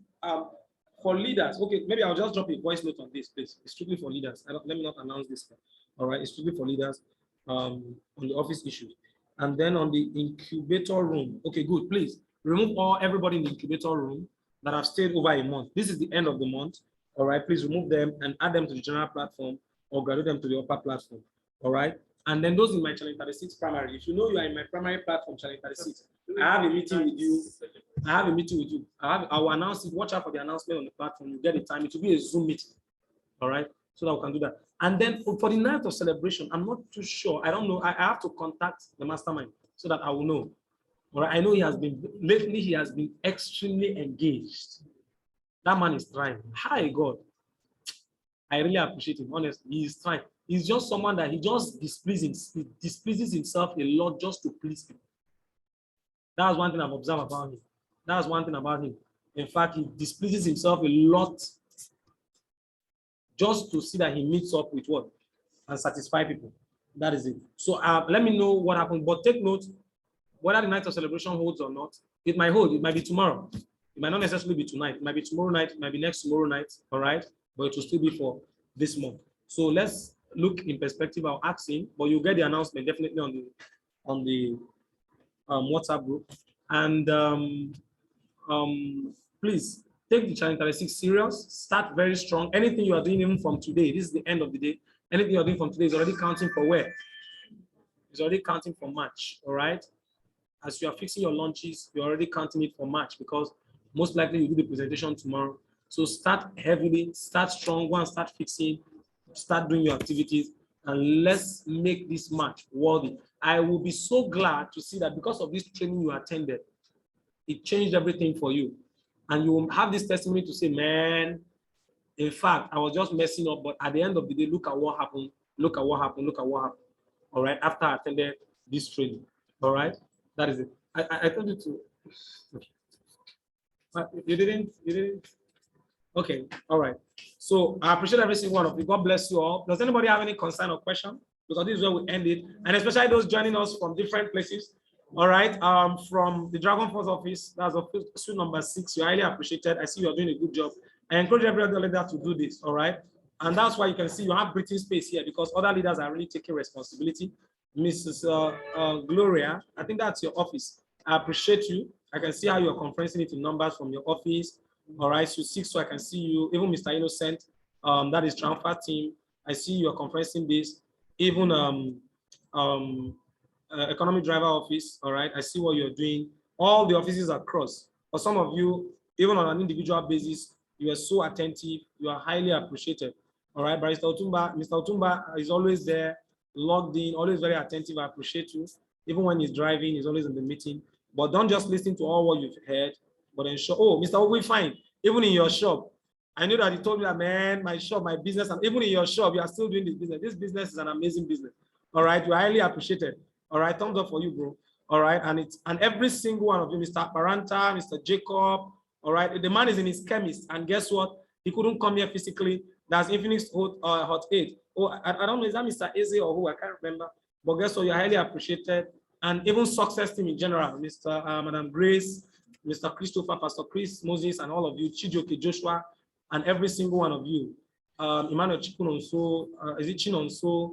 for leaders, okay, maybe I'll just drop a voice note on this, please. It's strictly for leaders. Let me not announce this. All right. It's strictly for leaders on the office issues. And then on the incubator room. Okay, good. Please remove everybody in the incubator room that have stayed over a month. This is the end of the month. All right, please remove them and add them to the general platform or graduate them to the upper platform. All right. And then those in my Challenge 36 primary, if you know you are in my primary platform, Challenge 36, I have a meeting with you. I will announce it. Watch out for the announcement on the platform. You get the time. It will be a Zoom meeting. All right. So that we can do that. And then for the night of celebration, I'm not too sure. I don't know. I have to contact the mastermind so that I will know. All right. I know he has been extremely engaged. That man is trying. Hi, God. I really appreciate him. Honestly, he is trying. He's just someone that he just displeases himself a lot just to please people. That's one thing I've observed about him. That's one thing about him. In fact, he displeases himself a lot just to see that he meets up with what and satisfy people. That is it. So let me know what happened. But take note, whether the night of celebration holds or not, it might hold. It might be tomorrow. It might not necessarily be tonight. It might be tomorrow night. It might be next tomorrow night. All right. But it will still be for this month. So let's look in perspective. I'll ask him, but you'll get the announcement definitely on the WhatsApp group. And please take the Challenge 36 serious. Start very strong. Anything you are doing even from today, this is the end of the day. Anything you're doing from today is already counting for where? It's already counting for March. All right. As you are fixing your lunches, you're already counting it for March because most likely you do the presentation tomorrow. So start heavily, start strong, go and start fixing, start doing your activities, and let's make this March worthy. I will be so glad to see that because of this training you attended, it changed everything for you. And you will have this testimony to say, man, in fact, I was just messing up, but at the end of the day, look at what happened, look at what happened, look at what happened. All right, after I attended this training. All right, that is it. I told you to. You didn't. Okay, all right. So I appreciate every single one of you. God bless you all. Does anybody have any concern or question? Because this is where we end it. And especially those joining us from different places. All right. From the Dragon Force office, that's suite number 6. You're highly appreciated. I see you're doing a good job. I encourage every other leader to do this. All right. And that's why you can see you have breathing space here because other leaders are really taking responsibility. Mrs. Gloria, I think that's your office. I appreciate you. I can see how you're conferencing it in numbers from your office. All right, so 6, so I can see you. Even Mr. Innocent, that is transfer team. I see you are conferencing this. Even economic driver office. All right, I see what you're doing. All the offices across. For some of you, even on an individual basis, you are so attentive. You are highly appreciated. All right, Barrister Otumba, Mr. Otumba is always there, logged in, always very attentive. I appreciate you. Even when he's driving, he's always in the meeting. But don't just listen to all what you've heard. But ensure, oh, Mr. Ogwe, fine. Even in your shop, I know that he told me that, man, my shop, my business, and even in your shop, you are still doing this business. This business is an amazing business. All right, you're highly appreciated. All right, thumbs up for you, bro. All right, and every single one of you, Mr. Paranta, Mr. Jacob. All right, the man is in his chemist, and guess what? He couldn't come here physically. That's Infinix Hot 8. Oh, I don't know, is that Mr. Eze or who? I can't remember. But guess what? You're highly appreciated. And even success team in general, Mr. Madam Grace, Mr. Christopher, Pastor Chris, Moses, and all of you, Chijoke, Joshua, and every single one of you. Emmanuel Chikunonso, is it Chinonso?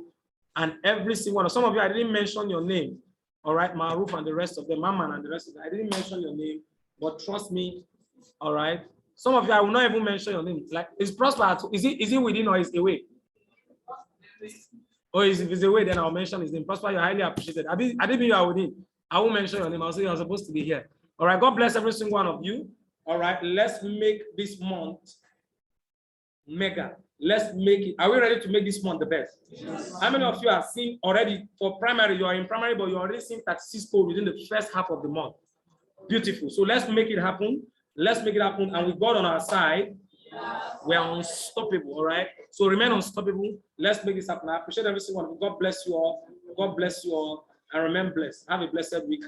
And every single one. Some of you, I didn't mention your name. All right, Maruf and the rest of them, Maman and the rest of them. I didn't mention your name, but trust me, all right. Some of you, I will not even mention your name. Like, is Prosper, is it within or is away? Or if it's away, then I'll mention his name. Prosper, you're highly appreciated. I didn't mean you are within. I won't mention your name. I'll say you're supposed to be here. All right, God bless every single one of you. All right, let's make this month mega. Let's make it. Are we ready to make this month the best? Yes. How many of you are seeing already for primary? You are in primary, but you're already seeing 36 code within the first half of the month. Beautiful. So let's make it happen. Let's make it happen. And with God on our side, we are unstoppable. All right. So remain unstoppable. Let's make this happen. I appreciate every single one. God bless you all. God bless you all. And remain blessed. Have a blessed week.